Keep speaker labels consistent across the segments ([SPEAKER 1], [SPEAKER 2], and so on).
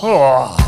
[SPEAKER 1] Oh.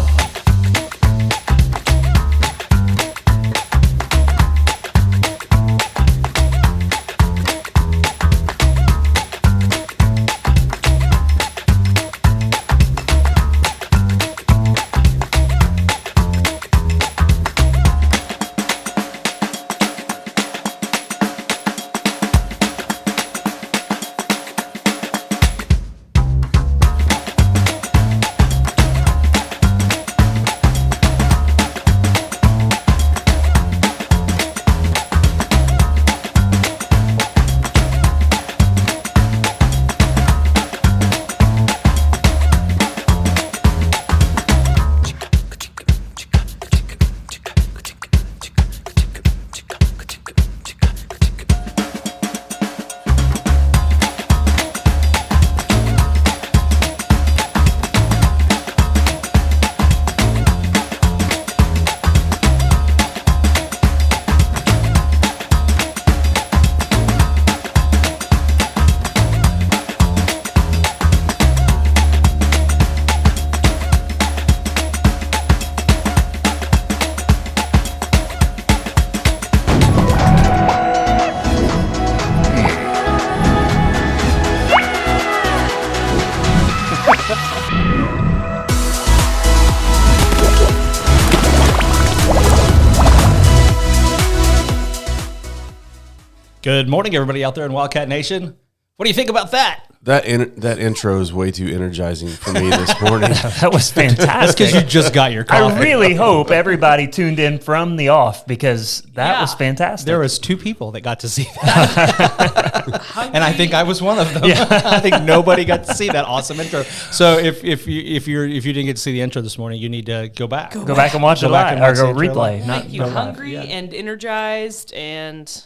[SPEAKER 2] Good morning, everybody out there in Wildcat Nation. What do you think about that?
[SPEAKER 3] That intro is way too energizing for me this morning.
[SPEAKER 1] That was fantastic.
[SPEAKER 2] Because you just got your coffee.
[SPEAKER 1] I really hope everybody tuned in from the off because that was fantastic.
[SPEAKER 2] There was 2 people that got to see that. And I think I was one of them. Yeah. I think nobody got to see that awesome intro. So if you didn't get to see the intro this morning, you need to go back.
[SPEAKER 1] Go back and watch it live or go replay.
[SPEAKER 4] Make you hungry and energized and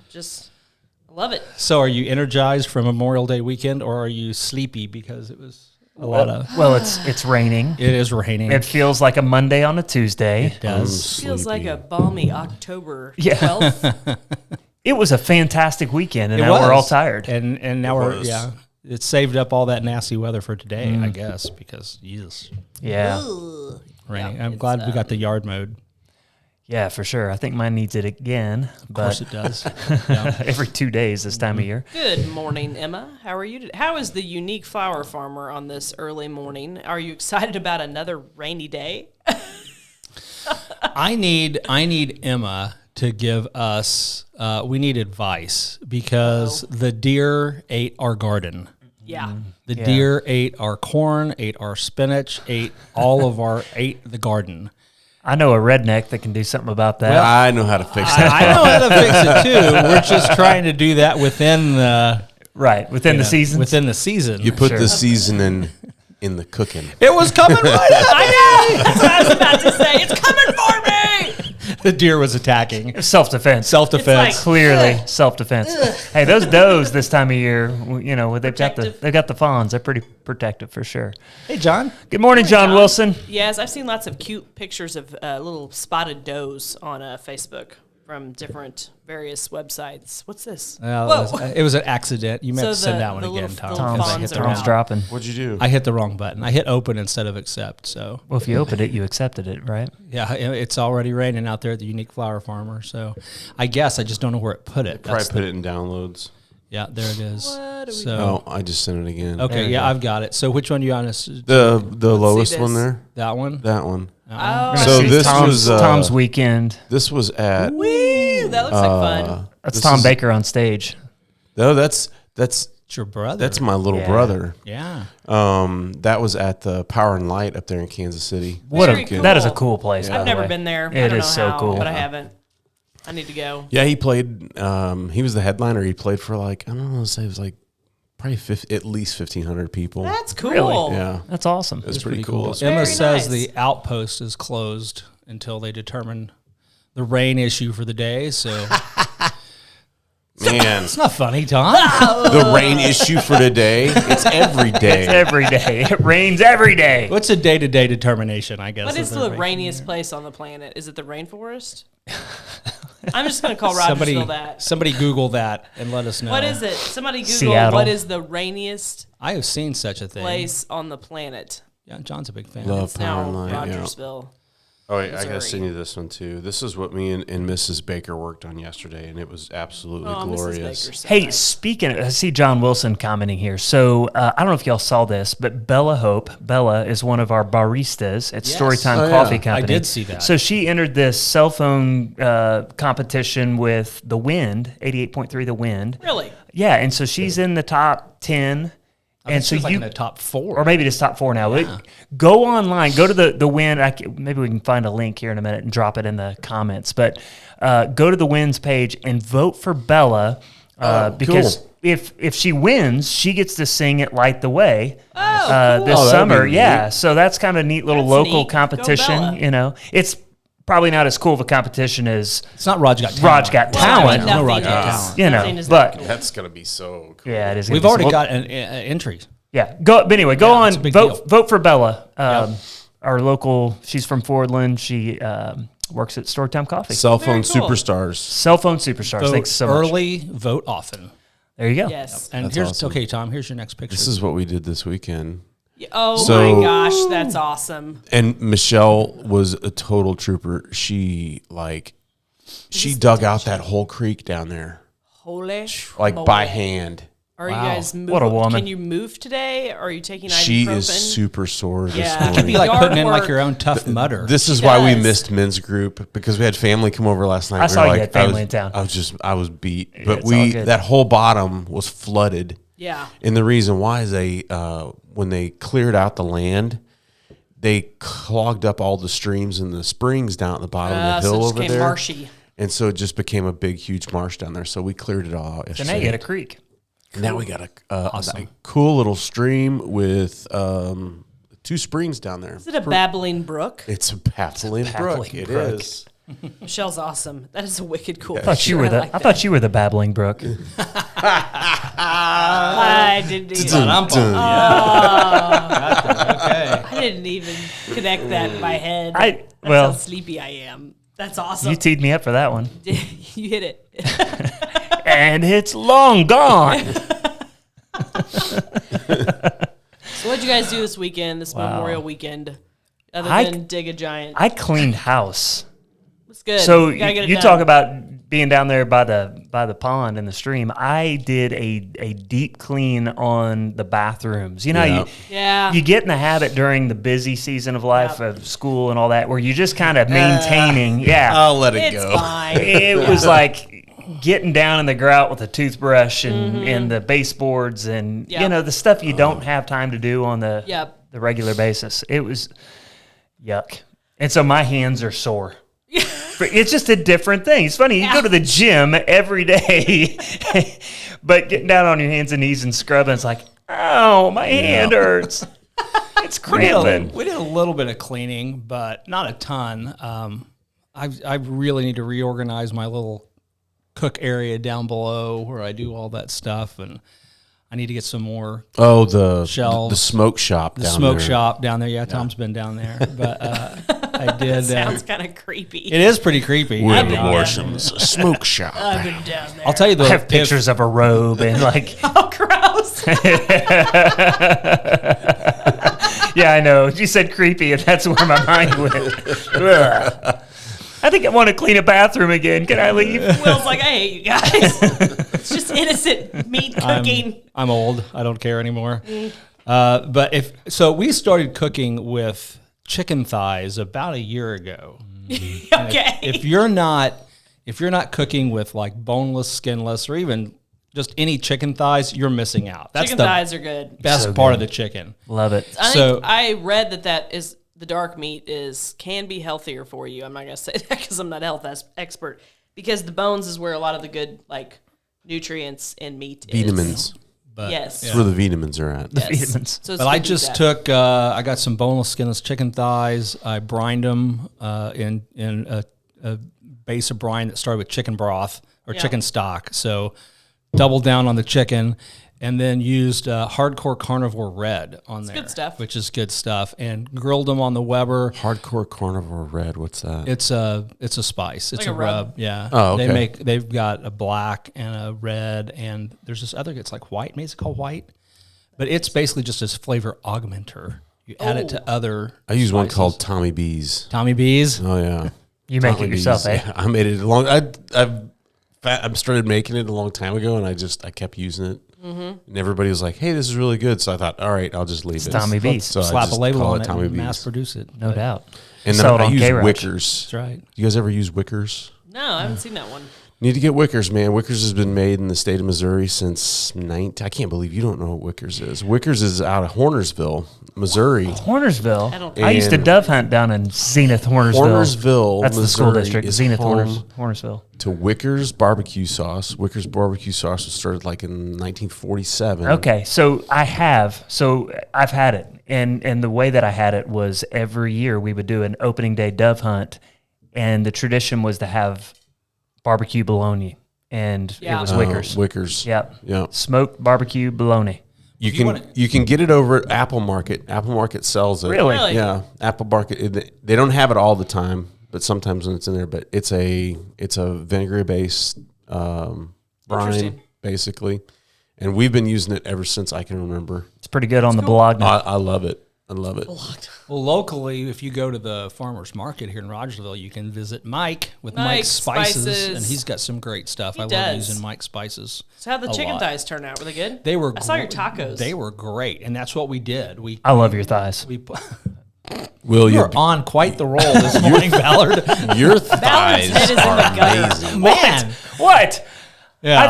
[SPEAKER 4] just love it.
[SPEAKER 2] So are you energized from Memorial Day weekend, or are you sleepy because it was a lot of...
[SPEAKER 1] Well, it's raining.
[SPEAKER 2] It is raining.
[SPEAKER 1] It feels like a Monday on a Tuesday.
[SPEAKER 2] It does.
[SPEAKER 4] It feels like a balmy October 12th.
[SPEAKER 1] It was a fantastic weekend, and now we're all tired.
[SPEAKER 2] And now it saved up all that nasty weather for today, I guess, because Jesus.
[SPEAKER 1] Yeah.
[SPEAKER 2] Raining. I'm glad we got the yard mowed.
[SPEAKER 1] Yeah, for sure. I think mine needs it again.
[SPEAKER 2] Of course it does.
[SPEAKER 1] Every 2 days this time of year.
[SPEAKER 4] Good morning, Emma. How are you today? How is the unique flower farmer on this early morning? Are you excited about another rainy day?
[SPEAKER 2] I need Emma to give us, we need advice because the deer ate our garden.
[SPEAKER 4] Yeah.
[SPEAKER 2] The deer ate our corn, ate our spinach, ate the garden.
[SPEAKER 1] I know a redneck that can do something about that.
[SPEAKER 3] Well, I know how to fix that.
[SPEAKER 2] I know how to fix it too. We're just trying to do that within the
[SPEAKER 1] within the season.
[SPEAKER 2] Within the season,
[SPEAKER 3] You put the seasoning in the cooking.
[SPEAKER 2] It was coming right at me.
[SPEAKER 4] I know. That's what I was about to say. It's coming for me.
[SPEAKER 2] The deer was attacking.
[SPEAKER 1] Self-defense.
[SPEAKER 4] It's like,
[SPEAKER 1] Clearly self-defense. Hey, those does this time of year, they've got the fawns. They're pretty protective for sure.
[SPEAKER 2] Hey, John.
[SPEAKER 1] Good morning, John Wilson.
[SPEAKER 4] Yes, I've seen lots of cute pictures of little spotted does on Facebook from different various websites. What's this?
[SPEAKER 2] It was an accident. You meant to send that one again, Tom.
[SPEAKER 1] Tom's dropping.
[SPEAKER 3] What'd you do?
[SPEAKER 2] I hit the wrong button. I hit open instead of accept. So,
[SPEAKER 1] well, if you opened it, you accepted it, right?
[SPEAKER 2] Yeah, it's already raining out there at the Unique Flower Farmer. So, I guess I just don't know where it put it.
[SPEAKER 3] Probably put it in downloads.
[SPEAKER 2] Yeah, there it is.
[SPEAKER 3] I just sent it again.
[SPEAKER 2] Okay, I've got it. So, which one do you want to?
[SPEAKER 3] The lowest one there.
[SPEAKER 2] That one.
[SPEAKER 3] That one.
[SPEAKER 4] Oh.
[SPEAKER 3] So this was
[SPEAKER 1] Tom's weekend.
[SPEAKER 3] This was at.
[SPEAKER 4] Woo, that looks like fun.
[SPEAKER 1] That's Tom Baker on stage.
[SPEAKER 3] No, that's
[SPEAKER 2] your brother.
[SPEAKER 3] That's my little brother.
[SPEAKER 2] Yeah.
[SPEAKER 3] That was at the Power and Light up there in Kansas City.
[SPEAKER 4] Cool.
[SPEAKER 1] That is a cool place.
[SPEAKER 4] I've never been there.
[SPEAKER 1] It is so cool,
[SPEAKER 4] but I haven't. I need to go.
[SPEAKER 3] Yeah, he played. He was the headliner. He played for it was like probably at least 1,500 people.
[SPEAKER 4] That's cool.
[SPEAKER 1] Really?
[SPEAKER 3] Yeah,
[SPEAKER 1] that's awesome.
[SPEAKER 3] It's pretty cool.
[SPEAKER 2] Emma says the outpost is closed until they determine the rain issue for the day. So,
[SPEAKER 3] man,
[SPEAKER 2] it's not funny, Tom.
[SPEAKER 3] The rain issue for today. It's every day.
[SPEAKER 1] It's every day. It rains every day.
[SPEAKER 2] What's a day-to-day determination? I guess.
[SPEAKER 4] What is the rainiest place on the planet? Is it the rainforest? I'm just going to call Rogersville that.
[SPEAKER 2] Somebody Google that and let us know.
[SPEAKER 4] What is it? Somebody Google
[SPEAKER 1] Seattle.
[SPEAKER 4] What is the rainiest
[SPEAKER 2] I have seen such a thing.
[SPEAKER 4] place on the planet.
[SPEAKER 2] Yeah, John's a big fan.
[SPEAKER 3] Love
[SPEAKER 4] It's
[SPEAKER 3] Power
[SPEAKER 4] now
[SPEAKER 3] and Light. Yeah.
[SPEAKER 4] Rogersville.
[SPEAKER 3] Oh, wait, I
[SPEAKER 4] Missouri.
[SPEAKER 3] gotta send you this one too. This is what me and Mrs. Baker worked on yesterday, and it was absolutely
[SPEAKER 4] Oh, Mrs.
[SPEAKER 3] glorious.
[SPEAKER 4] Baker's so
[SPEAKER 1] Hey,
[SPEAKER 4] nice.
[SPEAKER 1] speaking of, I see John Wilson commenting here. So I don't know if y'all saw this, but Bella is one of our baristas at
[SPEAKER 2] Yes.
[SPEAKER 1] Storytime
[SPEAKER 3] Oh, yeah.
[SPEAKER 1] Coffee
[SPEAKER 3] I
[SPEAKER 1] Company.
[SPEAKER 2] did see that.
[SPEAKER 1] So she entered this cell phone competition with The Wind, 88.3 The Wind.
[SPEAKER 4] Really?
[SPEAKER 1] Yeah, and so she's in the top 10. And so
[SPEAKER 2] She's like
[SPEAKER 1] you,
[SPEAKER 2] in the top 4.
[SPEAKER 1] or maybe just top 4 now.
[SPEAKER 2] Yeah.
[SPEAKER 1] Go online, go to the Win. Maybe we can find a link here in a minute and drop it in the comments. But go to the Win's page and vote for Bella because
[SPEAKER 3] cool.
[SPEAKER 1] if she wins, she gets to sing it Light the Way
[SPEAKER 4] cool.
[SPEAKER 1] this
[SPEAKER 3] Oh, that'd
[SPEAKER 1] summer.
[SPEAKER 3] be
[SPEAKER 1] Yeah,
[SPEAKER 3] neat.
[SPEAKER 1] so that's kind of a neat little
[SPEAKER 4] That's
[SPEAKER 1] local
[SPEAKER 4] neat. Go
[SPEAKER 1] competition.
[SPEAKER 4] Bella.
[SPEAKER 1] You know, it's probably not as cool of a competition as
[SPEAKER 2] It's not Rog Got Talent.
[SPEAKER 1] Rog Got
[SPEAKER 4] Well, I
[SPEAKER 1] Talent.
[SPEAKER 4] mean,
[SPEAKER 2] No
[SPEAKER 4] nothing
[SPEAKER 2] Rog Got
[SPEAKER 4] is-
[SPEAKER 2] Talent.
[SPEAKER 1] You know,
[SPEAKER 4] nothing is
[SPEAKER 1] but-
[SPEAKER 4] that cool.
[SPEAKER 3] That's gonna be so cool.
[SPEAKER 1] yeah, it is.
[SPEAKER 2] We've
[SPEAKER 1] gonna be
[SPEAKER 2] already
[SPEAKER 1] well,
[SPEAKER 2] got an entries.
[SPEAKER 1] Yeah, go. But anyway, go
[SPEAKER 2] it's a
[SPEAKER 1] on.
[SPEAKER 2] big deal.
[SPEAKER 1] Vote for Bella. Our local. She's from Fordland. She works at Storytime Coffee.
[SPEAKER 3] Cell phone
[SPEAKER 4] Very cool.
[SPEAKER 3] superstars.
[SPEAKER 1] Cell phone superstars.
[SPEAKER 2] Vote
[SPEAKER 1] Thanks so much.
[SPEAKER 2] early, vote often.
[SPEAKER 1] There you go.
[SPEAKER 4] Yes.
[SPEAKER 2] And
[SPEAKER 3] That's
[SPEAKER 2] here's
[SPEAKER 3] awesome.
[SPEAKER 2] okay, Tom. Here's your next picture.
[SPEAKER 3] This is what we did this weekend.
[SPEAKER 4] Oh
[SPEAKER 3] So-
[SPEAKER 4] my gosh, that's awesome.
[SPEAKER 3] And Michelle was a total trooper. She dug out that whole creek down there,
[SPEAKER 4] Holy.
[SPEAKER 3] like
[SPEAKER 4] moly.
[SPEAKER 3] by hand.
[SPEAKER 4] Are
[SPEAKER 2] Wow.
[SPEAKER 4] you guys moving?
[SPEAKER 1] What a woman.
[SPEAKER 4] Can you move today? Or are you taking ibuprofen?
[SPEAKER 3] She is super sore this
[SPEAKER 4] Yeah.
[SPEAKER 3] morning.
[SPEAKER 4] It
[SPEAKER 2] It'd be like
[SPEAKER 4] Yard
[SPEAKER 2] putting in like
[SPEAKER 4] work.
[SPEAKER 2] your own tough mudder.
[SPEAKER 3] This is
[SPEAKER 4] She
[SPEAKER 3] why we
[SPEAKER 4] does.
[SPEAKER 3] missed men's group because we had family come over last night.
[SPEAKER 1] I
[SPEAKER 3] We
[SPEAKER 1] saw
[SPEAKER 3] were
[SPEAKER 1] you
[SPEAKER 3] like,
[SPEAKER 1] had family
[SPEAKER 3] I
[SPEAKER 1] in town.
[SPEAKER 3] I was beat, but
[SPEAKER 1] it's all good.
[SPEAKER 3] that whole bottom was flooded.
[SPEAKER 4] Yeah.
[SPEAKER 3] And the reason why is when they cleared out the land, they clogged up all the streams and the springs down at the bottom of the
[SPEAKER 4] So
[SPEAKER 3] hill
[SPEAKER 4] it just
[SPEAKER 3] over
[SPEAKER 4] became
[SPEAKER 3] there.
[SPEAKER 4] marshy.
[SPEAKER 3] And so it just became a big, huge marsh down there. So we cleared it all out
[SPEAKER 1] So now
[SPEAKER 3] yesterday.
[SPEAKER 1] you got a creek.
[SPEAKER 3] Now we got a cool little stream with 2 springs down there.
[SPEAKER 4] Is it a babbling brook?
[SPEAKER 3] It's a babbling brook.
[SPEAKER 1] babbling
[SPEAKER 3] It
[SPEAKER 1] brook.
[SPEAKER 3] is.
[SPEAKER 4] Michelle's awesome. That is a wicked cool.
[SPEAKER 1] I thought you were
[SPEAKER 4] picture.
[SPEAKER 1] I thought you were the babbling brook.
[SPEAKER 4] I didn't even.
[SPEAKER 3] Dun, dun.
[SPEAKER 2] Okay.
[SPEAKER 4] I didn't even connect that in my head.
[SPEAKER 1] I-
[SPEAKER 4] That's
[SPEAKER 1] well-
[SPEAKER 4] how sleepy I am. That's awesome.
[SPEAKER 1] You teed me up for that one,
[SPEAKER 4] You hit it.
[SPEAKER 1] and it's long gone.
[SPEAKER 4] So what'd you guys do this weekend? This Memorial weekend, other
[SPEAKER 1] I-
[SPEAKER 4] than dig a giant?
[SPEAKER 1] I cleaned house.
[SPEAKER 4] It's good.
[SPEAKER 1] So
[SPEAKER 4] You gotta get it
[SPEAKER 1] you
[SPEAKER 4] done.
[SPEAKER 1] talk about being down there by the pond and the stream. I did a deep clean on the bathrooms. You know,
[SPEAKER 3] Yeah.
[SPEAKER 4] Yeah.
[SPEAKER 1] you get in the habit during the busy season of life of school and all that, where you're just kind of maintaining. Yeah,
[SPEAKER 3] I'll let it
[SPEAKER 4] It's
[SPEAKER 3] go.
[SPEAKER 4] fine.
[SPEAKER 1] it was like getting down in the grout with a toothbrush and the baseboards and
[SPEAKER 4] Yep.
[SPEAKER 1] you know the stuff you don't have time to do on the
[SPEAKER 4] Yep.
[SPEAKER 1] the regular basis. It was yuck, and so my hands are sore. But it's just a different thing. It's funny. You go to the gym every day, but getting down on your hands and knees and scrubbing, it's like, oh, my hand hurts. It's cramping.
[SPEAKER 2] We did a little bit of cleaning, but not a ton. I really need to reorganize my little cook area down below where I do all that stuff, and I need to get some more
[SPEAKER 3] Oh, the
[SPEAKER 2] Shelves.
[SPEAKER 3] smoke shop down
[SPEAKER 2] smoke
[SPEAKER 3] there.
[SPEAKER 2] shop down there. Yeah, Tom's been down there, but I did.
[SPEAKER 4] Sounds kind of creepy.
[SPEAKER 2] It is pretty creepy.
[SPEAKER 3] With
[SPEAKER 2] I've been-
[SPEAKER 3] abortions. A smoke shop.
[SPEAKER 4] I've been down there.
[SPEAKER 2] I'll tell you
[SPEAKER 1] I
[SPEAKER 2] the
[SPEAKER 1] have pictures of a robe and like,
[SPEAKER 4] Oh, gross.
[SPEAKER 1] yeah, I know. You said creepy, and that's where my mind went. Ugh. I think I want to clean a bathroom again. Can I leave?
[SPEAKER 4] Will's like, I hate you guys. It's just innocent meat cooking.
[SPEAKER 2] I'm old. I don't care anymore. But we started cooking with chicken thighs about a year ago.
[SPEAKER 4] Okay.
[SPEAKER 2] If you're not cooking with like boneless, skinless, or even just any chicken thighs, you're missing out. That's
[SPEAKER 4] Chicken
[SPEAKER 2] the
[SPEAKER 4] thighs are good.
[SPEAKER 2] best
[SPEAKER 1] So
[SPEAKER 2] part
[SPEAKER 1] good.
[SPEAKER 2] of the chicken.
[SPEAKER 1] Love it.
[SPEAKER 4] I
[SPEAKER 2] So-
[SPEAKER 4] think I read that is the dark meat can be healthier for you. I'm not gonna say that because I'm not a health expert. Because the bones is where a lot of the good like nutrients in meat
[SPEAKER 3] Vitamins.
[SPEAKER 2] But
[SPEAKER 4] Yes.
[SPEAKER 3] That's where the vitamins are at.
[SPEAKER 4] Yes.
[SPEAKER 1] vitamins.
[SPEAKER 4] So it's
[SPEAKER 2] But I
[SPEAKER 4] good to eat
[SPEAKER 2] just
[SPEAKER 4] that.
[SPEAKER 2] took. I got some boneless, skinless chicken thighs. I brined them in a base of brine that started with chicken broth or
[SPEAKER 4] Yeah.
[SPEAKER 2] chicken stock. So doubled down on the chicken, and then used Hardcore Carnivore Red on there,
[SPEAKER 4] good stuff.
[SPEAKER 2] which is good stuff, and grilled them on the Weber.
[SPEAKER 3] Hardcore Carnivore Red. What's that?
[SPEAKER 2] It's a spice. It's
[SPEAKER 4] Like
[SPEAKER 2] a
[SPEAKER 4] a rub.
[SPEAKER 2] rub. Yeah.
[SPEAKER 3] Oh, okay.
[SPEAKER 2] They've got a black and a red, and there's this other. It's like white. Maybe it's called white, but it's basically just this flavor augmenter. You add it to other.
[SPEAKER 3] I use one
[SPEAKER 2] spices.
[SPEAKER 3] called Tommy B's.
[SPEAKER 2] Tommy B's.
[SPEAKER 3] Oh yeah,
[SPEAKER 1] You make
[SPEAKER 3] Tommy
[SPEAKER 1] it yourself,
[SPEAKER 3] B's.
[SPEAKER 1] eh?
[SPEAKER 3] Yeah, I made it a long. I've started making it a long time ago, and I kept using it. And everybody was like, "Hey, this is really good." So I thought, all right, I'll just leave it.
[SPEAKER 1] Tommy B's.
[SPEAKER 3] So I
[SPEAKER 2] Slap a
[SPEAKER 3] just
[SPEAKER 2] label
[SPEAKER 3] call
[SPEAKER 2] on it
[SPEAKER 3] Tommy
[SPEAKER 2] and
[SPEAKER 3] B's.
[SPEAKER 2] mass produce it.
[SPEAKER 1] No doubt.
[SPEAKER 3] And then
[SPEAKER 1] Sell it
[SPEAKER 3] I
[SPEAKER 1] on
[SPEAKER 3] use
[SPEAKER 1] K-ROG.
[SPEAKER 3] Wickers.
[SPEAKER 2] That's right.
[SPEAKER 3] You guys ever use Wickers?
[SPEAKER 4] No, I haven't seen that one.
[SPEAKER 3] Need to get Wickers, man. Wickers has been made in the state of Missouri since I can't believe you don't know what Wickers is. Wickers is out of Hornersville, Missouri.
[SPEAKER 1] Hornersville.
[SPEAKER 4] I
[SPEAKER 1] I used to
[SPEAKER 3] And-
[SPEAKER 1] dove hunt down in Zenith, Hornersville.
[SPEAKER 3] Hornersville,
[SPEAKER 1] That's the school
[SPEAKER 3] Missouri
[SPEAKER 1] district.
[SPEAKER 3] is
[SPEAKER 1] Zenith,
[SPEAKER 3] home
[SPEAKER 1] Hornersville.
[SPEAKER 3] to Wickers barbecue sauce. Wickers barbecue sauce was started like in 1947.
[SPEAKER 1] Okay, so I've had it, and the way that I had it was every year we would do an opening day dove hunt, and the tradition was to have barbecue bologna, and
[SPEAKER 4] Yeah.
[SPEAKER 1] it was Wickers.
[SPEAKER 3] Wickers.
[SPEAKER 1] Yep.
[SPEAKER 3] Yeah.
[SPEAKER 1] Smoked barbecue bologna.
[SPEAKER 3] You can get it over at Apple Market. Apple Market sells it.
[SPEAKER 1] Really?
[SPEAKER 4] Really?
[SPEAKER 3] Yeah. Apple Market. They don't have it all the time, but sometimes when it's in there. But it's a vinegary based brine
[SPEAKER 4] Interesting.
[SPEAKER 3] basically, and we've been using it ever since I can remember.
[SPEAKER 1] It's pretty good on the blog now.
[SPEAKER 3] I love it. I love it.
[SPEAKER 2] Well, locally, if you go to the farmers market here in Rogersville, you can visit Mike with
[SPEAKER 4] Mike's
[SPEAKER 2] Mike's Spices,
[SPEAKER 4] Spices.
[SPEAKER 2] and he's got some great stuff. I love
[SPEAKER 4] does.
[SPEAKER 2] using Mike's Spices.
[SPEAKER 4] So how'd the
[SPEAKER 2] a
[SPEAKER 4] chicken
[SPEAKER 2] lot.
[SPEAKER 4] thighs turn out? Were they good?
[SPEAKER 2] They were.
[SPEAKER 4] I saw your tacos.
[SPEAKER 2] They were great, and that's what we did.
[SPEAKER 1] I love your thighs.
[SPEAKER 2] We
[SPEAKER 3] Will
[SPEAKER 2] you're on quite the roll this morning, Ballard.
[SPEAKER 3] Your
[SPEAKER 4] Ballard's
[SPEAKER 3] thighs
[SPEAKER 4] head is in
[SPEAKER 3] are
[SPEAKER 4] the gutter.
[SPEAKER 3] amazing.
[SPEAKER 2] Man,
[SPEAKER 1] What?
[SPEAKER 2] yeah.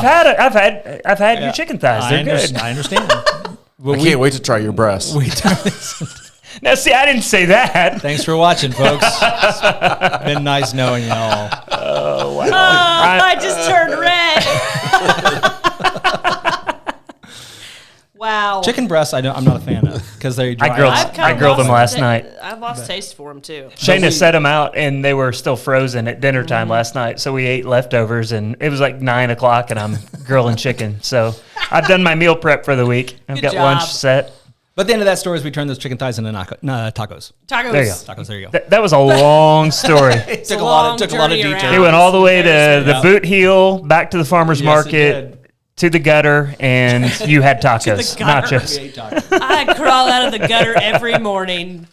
[SPEAKER 1] I've had your chicken thighs. They're good.
[SPEAKER 2] I understand.
[SPEAKER 3] I can't wait to try your breasts.
[SPEAKER 2] We turn this.
[SPEAKER 1] Now, see, I didn't say that.
[SPEAKER 2] Thanks for watching, folks. It's been nice knowing you all.
[SPEAKER 4] Oh, I just turned red. Wow.
[SPEAKER 2] Chicken breasts, I'm not a fan of because they dry
[SPEAKER 1] grilled-
[SPEAKER 2] out.
[SPEAKER 1] I grilled them last night.
[SPEAKER 4] I've lost taste for them too.
[SPEAKER 1] Shayna set them out, and they were still frozen at dinner time last night. So we ate leftovers, and it was like 9 o'clock, and I'm grilling chicken. So I've done my meal prep for the week. I've
[SPEAKER 4] Good
[SPEAKER 1] got
[SPEAKER 4] job.
[SPEAKER 1] lunch set.
[SPEAKER 2] But the end of that story is we turned those chicken thighs into tacos.
[SPEAKER 4] Tacos.
[SPEAKER 1] There you go.
[SPEAKER 2] Tacos, there you go.
[SPEAKER 1] That was a long story.
[SPEAKER 2] It
[SPEAKER 4] It's a long
[SPEAKER 2] took a lot of
[SPEAKER 4] journey
[SPEAKER 2] detail.
[SPEAKER 4] around.
[SPEAKER 1] It went all the way to the
[SPEAKER 2] Yeah.
[SPEAKER 1] boot heel, back to the farmer's
[SPEAKER 2] Yes, it
[SPEAKER 1] Market, to the gutter, and you had tacos,
[SPEAKER 4] gutter.
[SPEAKER 1] nachos.
[SPEAKER 2] We ate tacos.
[SPEAKER 4] I crawl out of the gutter every morning.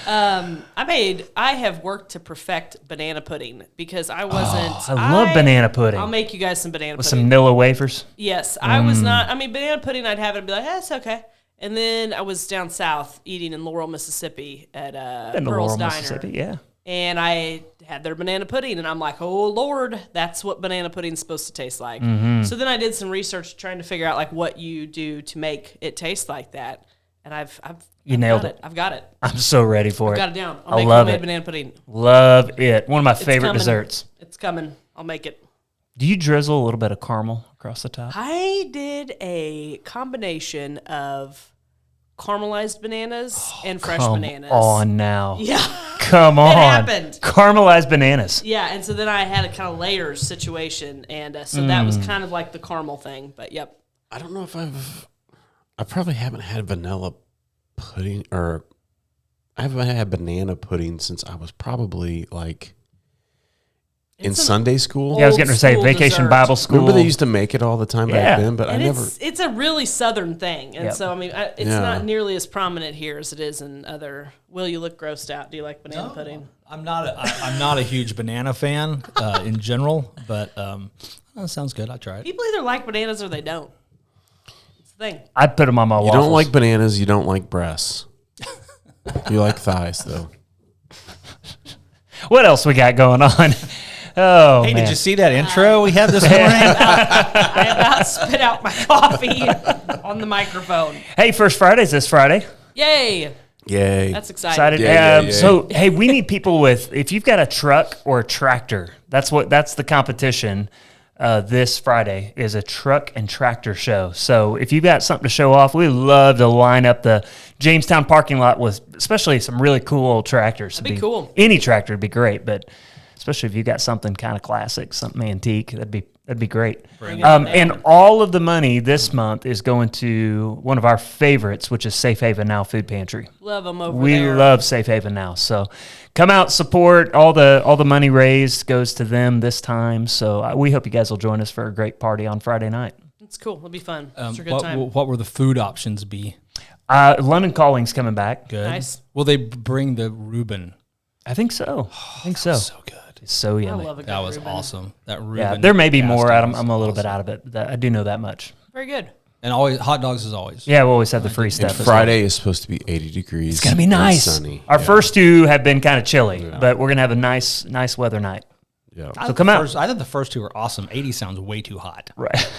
[SPEAKER 4] I have worked to perfect banana pudding because I wasn't.
[SPEAKER 1] I love banana pudding.
[SPEAKER 4] I'll make you guys some banana
[SPEAKER 1] With
[SPEAKER 4] pudding.
[SPEAKER 1] some Nilla wafers.
[SPEAKER 4] Yes, I was not. I mean, banana pudding, I'd have it and be like, it's okay. And then I was down south eating in Laurel, Mississippi at
[SPEAKER 1] Been to
[SPEAKER 4] Pearl's
[SPEAKER 1] Laurel,
[SPEAKER 4] Diner.
[SPEAKER 1] Mississippi, yeah.
[SPEAKER 4] And I had their banana pudding, and I'm like, oh, Lord, that's what banana pudding's supposed to taste like.
[SPEAKER 1] Mm-hmm.
[SPEAKER 4] So then I did some research trying to figure out, like, what you do to make it taste like that. And I've
[SPEAKER 1] nailed
[SPEAKER 4] got
[SPEAKER 1] it.
[SPEAKER 4] I've got it.
[SPEAKER 1] I'm so ready for
[SPEAKER 4] Got
[SPEAKER 1] it.
[SPEAKER 4] it down.
[SPEAKER 1] I
[SPEAKER 4] I'll make
[SPEAKER 1] love
[SPEAKER 4] homemade
[SPEAKER 1] it.
[SPEAKER 4] banana pudding.
[SPEAKER 1] Love it. One of my favorite
[SPEAKER 4] coming.
[SPEAKER 1] desserts.
[SPEAKER 4] It's coming. I'll make it.
[SPEAKER 1] Do you drizzle a little bit of caramel across the top?
[SPEAKER 4] I did a combination of caramelized bananas and fresh
[SPEAKER 1] Come
[SPEAKER 4] bananas.
[SPEAKER 1] on now.
[SPEAKER 4] Yeah.
[SPEAKER 1] Come on.
[SPEAKER 4] happened.
[SPEAKER 1] Caramelized bananas.
[SPEAKER 4] Yeah, and so then I had a kind of layers situation, and so that was kind of like the caramel thing. But yep,
[SPEAKER 3] I don't know if I probably haven't had vanilla pudding, or I haven't had banana pudding since I was probably like in
[SPEAKER 4] It's an
[SPEAKER 3] Sunday school.
[SPEAKER 1] Yeah, I was getting to say
[SPEAKER 4] Old
[SPEAKER 1] vacation
[SPEAKER 4] school
[SPEAKER 1] Bible
[SPEAKER 4] dessert.
[SPEAKER 1] school.
[SPEAKER 3] Remember they used to make it all the time
[SPEAKER 1] Yeah.
[SPEAKER 3] back then, but
[SPEAKER 4] and
[SPEAKER 3] I never.
[SPEAKER 4] it's a really southern thing, and
[SPEAKER 1] Yep.
[SPEAKER 4] so I mean, it's
[SPEAKER 3] Yeah.
[SPEAKER 4] not nearly as prominent here as it is in other. Will, you look grossed out? Do you like banana pudding?
[SPEAKER 2] I'm not a huge banana fan in general, but that sounds good. I'll try it.
[SPEAKER 4] People either like bananas or they don't. It's the thing.
[SPEAKER 1] I'd put them on my
[SPEAKER 3] You
[SPEAKER 1] waffles.
[SPEAKER 3] don't like bananas. You don't like breasts. You like thighs, though.
[SPEAKER 1] What else we got going on? Oh,
[SPEAKER 2] Hey,
[SPEAKER 1] man.
[SPEAKER 2] did you see that intro we had this morning?
[SPEAKER 4] I about spit out my coffee on the microphone.
[SPEAKER 1] Hey, First Friday's this Friday.
[SPEAKER 4] Yay!
[SPEAKER 3] Yay.
[SPEAKER 4] That's exciting.
[SPEAKER 1] Excited.
[SPEAKER 3] Yeah.
[SPEAKER 1] So, hey, we need people with, if you've got a truck or a tractor, that's the competition. This Friday is a truck and tractor show. So if you've got something to show off, we love to line up the Jamestown parking lot with especially some really cool old tractors.
[SPEAKER 4] That'd be cool.
[SPEAKER 1] Any tractor would be great, but especially if you got something kind of classic, something antique, that'd be great. And all of the money this month is going to one of our favorites, which is Safe Haven Now Food Pantry.
[SPEAKER 4] Love them over
[SPEAKER 1] We
[SPEAKER 4] there.
[SPEAKER 1] love Safe Haven Now. So come out, support. All the money raised goes to them this time. So we hope you guys will join us for a great party on Friday night.
[SPEAKER 4] It's cool. It'll be fun. It's a good time.
[SPEAKER 2] What will the food options be?
[SPEAKER 1] London Calling's coming back.
[SPEAKER 2] Good.
[SPEAKER 4] Nice.
[SPEAKER 2] Will they bring the Reuben?
[SPEAKER 1] I think so. I think so.
[SPEAKER 2] So good.
[SPEAKER 1] It's so
[SPEAKER 4] I
[SPEAKER 1] yummy.
[SPEAKER 4] love a good
[SPEAKER 2] That was
[SPEAKER 4] Reuben.
[SPEAKER 2] awesome. That Reuben.
[SPEAKER 1] Yeah, there may be more.
[SPEAKER 2] pasty
[SPEAKER 1] I'm a little
[SPEAKER 2] was
[SPEAKER 1] bit out of it. I do know that much.
[SPEAKER 4] Very good.
[SPEAKER 2] And always hot dogs is always.
[SPEAKER 1] Yeah, we always have the free
[SPEAKER 3] And
[SPEAKER 1] stuff. as well.
[SPEAKER 3] Friday is supposed to be 80 degrees.
[SPEAKER 1] It's gonna be
[SPEAKER 3] and
[SPEAKER 1] nice.
[SPEAKER 3] sunny.
[SPEAKER 1] Our
[SPEAKER 3] Yeah.
[SPEAKER 1] first two have been kind of chilly, but we're gonna have a nice weather night.
[SPEAKER 3] Yeah.
[SPEAKER 1] So come out.
[SPEAKER 2] I thought the first two were awesome. 80 sounds way too hot.
[SPEAKER 1] Right.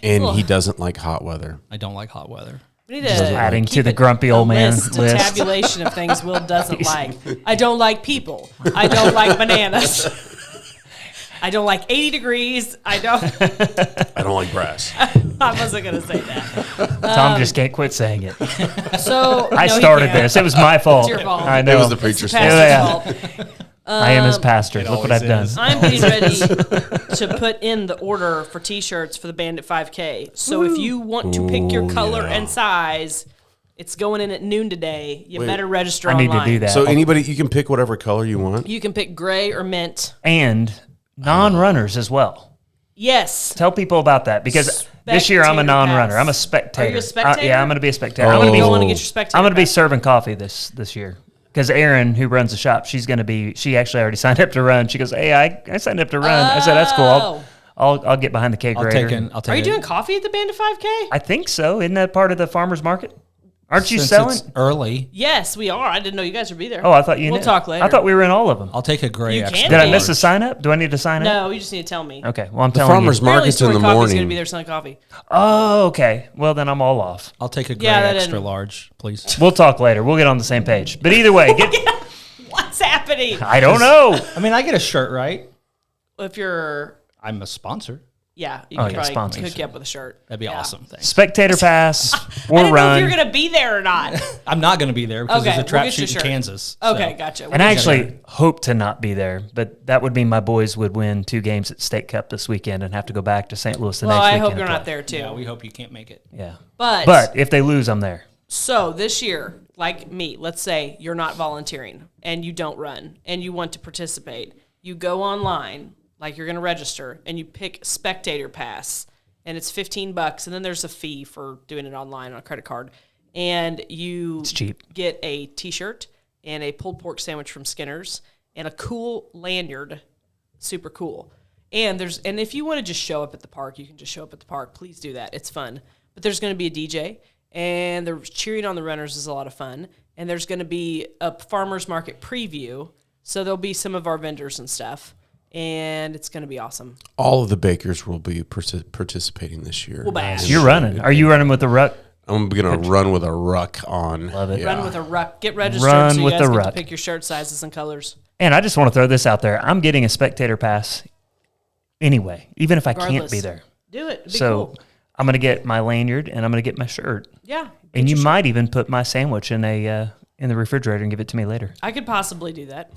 [SPEAKER 3] And he doesn't like hot weather.
[SPEAKER 2] I don't like hot weather.
[SPEAKER 4] We need to
[SPEAKER 1] adding to
[SPEAKER 4] keep
[SPEAKER 1] the grumpy old man
[SPEAKER 4] list.
[SPEAKER 1] list.
[SPEAKER 4] Tabulation of things Will doesn't like. I don't like people. I don't like bananas. I don't like 80 degrees. I don't
[SPEAKER 3] like grass.
[SPEAKER 4] I wasn't gonna say that.
[SPEAKER 1] Tom just can't quit saying it.
[SPEAKER 4] So
[SPEAKER 1] I
[SPEAKER 4] no, he
[SPEAKER 1] started
[SPEAKER 4] can't.
[SPEAKER 1] this. It was my fault.
[SPEAKER 4] It's your fault.
[SPEAKER 1] I know.
[SPEAKER 3] It was the preacher's fault.
[SPEAKER 4] Pastor's
[SPEAKER 1] Yeah.
[SPEAKER 4] fault.
[SPEAKER 1] I am his pastor. Look what
[SPEAKER 2] always
[SPEAKER 1] I've done.
[SPEAKER 2] is.
[SPEAKER 4] I'm getting ready to put in the order for T-shirts for the Bandit 5K. So if you want to pick your color and size, it's going in at noon today. You better register
[SPEAKER 1] I
[SPEAKER 4] online.
[SPEAKER 1] need to do that.
[SPEAKER 3] So anybody, you can pick whatever color you want.
[SPEAKER 4] You can pick gray or mint.
[SPEAKER 1] And non-runners as well.
[SPEAKER 4] Yes.
[SPEAKER 1] Tell people about that because this year I'm a
[SPEAKER 4] Spectator
[SPEAKER 1] non-runner.
[SPEAKER 4] pass.
[SPEAKER 1] I'm a spectator.
[SPEAKER 4] Are you a spectator?
[SPEAKER 1] Yeah, I'm going to be a spectator.
[SPEAKER 3] Oh.
[SPEAKER 1] I'm going to be.
[SPEAKER 4] Go on and get your spectator
[SPEAKER 1] I'm going to be
[SPEAKER 4] pass.
[SPEAKER 1] serving coffee this year because Erin, who runs the shop, she's going to be. She actually already signed up to run. She goes, "Hey, I signed up to run." I said, "That's cool. I'll get behind the cake
[SPEAKER 2] I'll
[SPEAKER 1] grater."
[SPEAKER 2] take
[SPEAKER 4] Are you
[SPEAKER 2] it.
[SPEAKER 4] doing coffee at the Bandit 5K?
[SPEAKER 1] I think so. Isn't that part of the farmers market? Aren't you
[SPEAKER 2] Since
[SPEAKER 1] selling?
[SPEAKER 2] it's early,
[SPEAKER 4] Yes, we are. I didn't know you guys would be there.
[SPEAKER 1] Oh, I thought you.
[SPEAKER 4] We'll
[SPEAKER 1] knew.
[SPEAKER 4] talk later.
[SPEAKER 1] I thought we were in all of them.
[SPEAKER 2] I'll take a gray
[SPEAKER 4] You
[SPEAKER 2] extra.
[SPEAKER 4] can
[SPEAKER 1] Did I
[SPEAKER 4] be.
[SPEAKER 1] miss a sign up? Do I need to sign up?
[SPEAKER 4] No, you just need to tell me.
[SPEAKER 1] Okay. Well, I'm
[SPEAKER 3] The
[SPEAKER 1] telling
[SPEAKER 3] farmer's
[SPEAKER 1] you.
[SPEAKER 3] market's in the
[SPEAKER 4] Coffee's
[SPEAKER 3] morning.
[SPEAKER 4] going to be there selling coffee.
[SPEAKER 1] Oh, okay. Well, then I'm all off.
[SPEAKER 2] I'll take a gray
[SPEAKER 4] Yeah, that
[SPEAKER 2] extra
[SPEAKER 4] didn't-
[SPEAKER 2] large, please.
[SPEAKER 1] We'll talk later. We'll get on the same page. But either way,
[SPEAKER 4] What's happening?
[SPEAKER 1] I don't know.
[SPEAKER 2] I mean, I get a shirt, right?
[SPEAKER 4] If you're,
[SPEAKER 2] I'm a sponsor.
[SPEAKER 4] yeah, you
[SPEAKER 1] Oh,
[SPEAKER 4] can
[SPEAKER 1] yeah,
[SPEAKER 4] probably
[SPEAKER 1] sponsors.
[SPEAKER 4] hook you up with a shirt.
[SPEAKER 2] That'd be
[SPEAKER 4] Yeah.
[SPEAKER 2] awesome. Thanks.
[SPEAKER 1] Spectator pass
[SPEAKER 4] I
[SPEAKER 1] or
[SPEAKER 4] didn't know
[SPEAKER 1] run.
[SPEAKER 4] if you're going to be there or not.
[SPEAKER 2] I'm not going to be there because
[SPEAKER 4] Okay,
[SPEAKER 2] there's a
[SPEAKER 4] we'll
[SPEAKER 2] trap
[SPEAKER 4] get you a
[SPEAKER 2] shoot in
[SPEAKER 4] shirt.
[SPEAKER 2] Kansas.
[SPEAKER 4] Okay,
[SPEAKER 2] so.
[SPEAKER 4] gotcha.
[SPEAKER 1] And I actually hope to not be there, but that would mean my boys would win 2 games at State Cup this weekend and have to go back to St. Louis the
[SPEAKER 4] Well,
[SPEAKER 1] next
[SPEAKER 4] I
[SPEAKER 1] weekend.
[SPEAKER 4] hope
[SPEAKER 1] to
[SPEAKER 4] you're
[SPEAKER 1] play.
[SPEAKER 4] not there too.
[SPEAKER 2] Yeah, we hope you can't make it.
[SPEAKER 1] Yeah.
[SPEAKER 4] But
[SPEAKER 1] If they lose, I'm there.
[SPEAKER 4] so this year, like me, let's say you're not volunteering and you don't run and you want to participate. You go online, like you're going to register, and you pick Spectator Pass, and it's $15, and then there's a fee for doing it online on a credit card, and you
[SPEAKER 1] cheap.
[SPEAKER 4] get a T-shirt and a pulled pork sandwich from Skinner's and a cool lanyard, super cool. And if you want to just show up at the park, you can just show up at the park. Please do that. It's fun. But there's going to be a DJ, and the cheering on the runners is a lot of fun. And there's going to be a farmers market preview, so there'll be some of our vendors and stuff, and it's going to be awesome.
[SPEAKER 3] All of the bakers will be participating this year.
[SPEAKER 4] Well, bad.
[SPEAKER 1] So you're running. Are you running with the ruck?
[SPEAKER 3] I'm going to run with a ruck on.
[SPEAKER 1] Love it.
[SPEAKER 4] Run with a ruck. Get registered
[SPEAKER 1] Run
[SPEAKER 4] so you
[SPEAKER 1] with
[SPEAKER 4] guys
[SPEAKER 1] the
[SPEAKER 4] get
[SPEAKER 1] ruck.
[SPEAKER 4] to pick your shirt sizes and colors.
[SPEAKER 1] And I just want to throw this out there. I'm getting a spectator pass anyway, even if I can't
[SPEAKER 4] Regardless.
[SPEAKER 1] be there.
[SPEAKER 4] Do it. It'd be
[SPEAKER 1] So
[SPEAKER 4] cool.
[SPEAKER 1] I'm going to get my lanyard and I'm going to get my shirt.
[SPEAKER 4] Yeah.
[SPEAKER 1] And you might even put my sandwich in in the refrigerator and give it to me later.
[SPEAKER 4] I could possibly do that.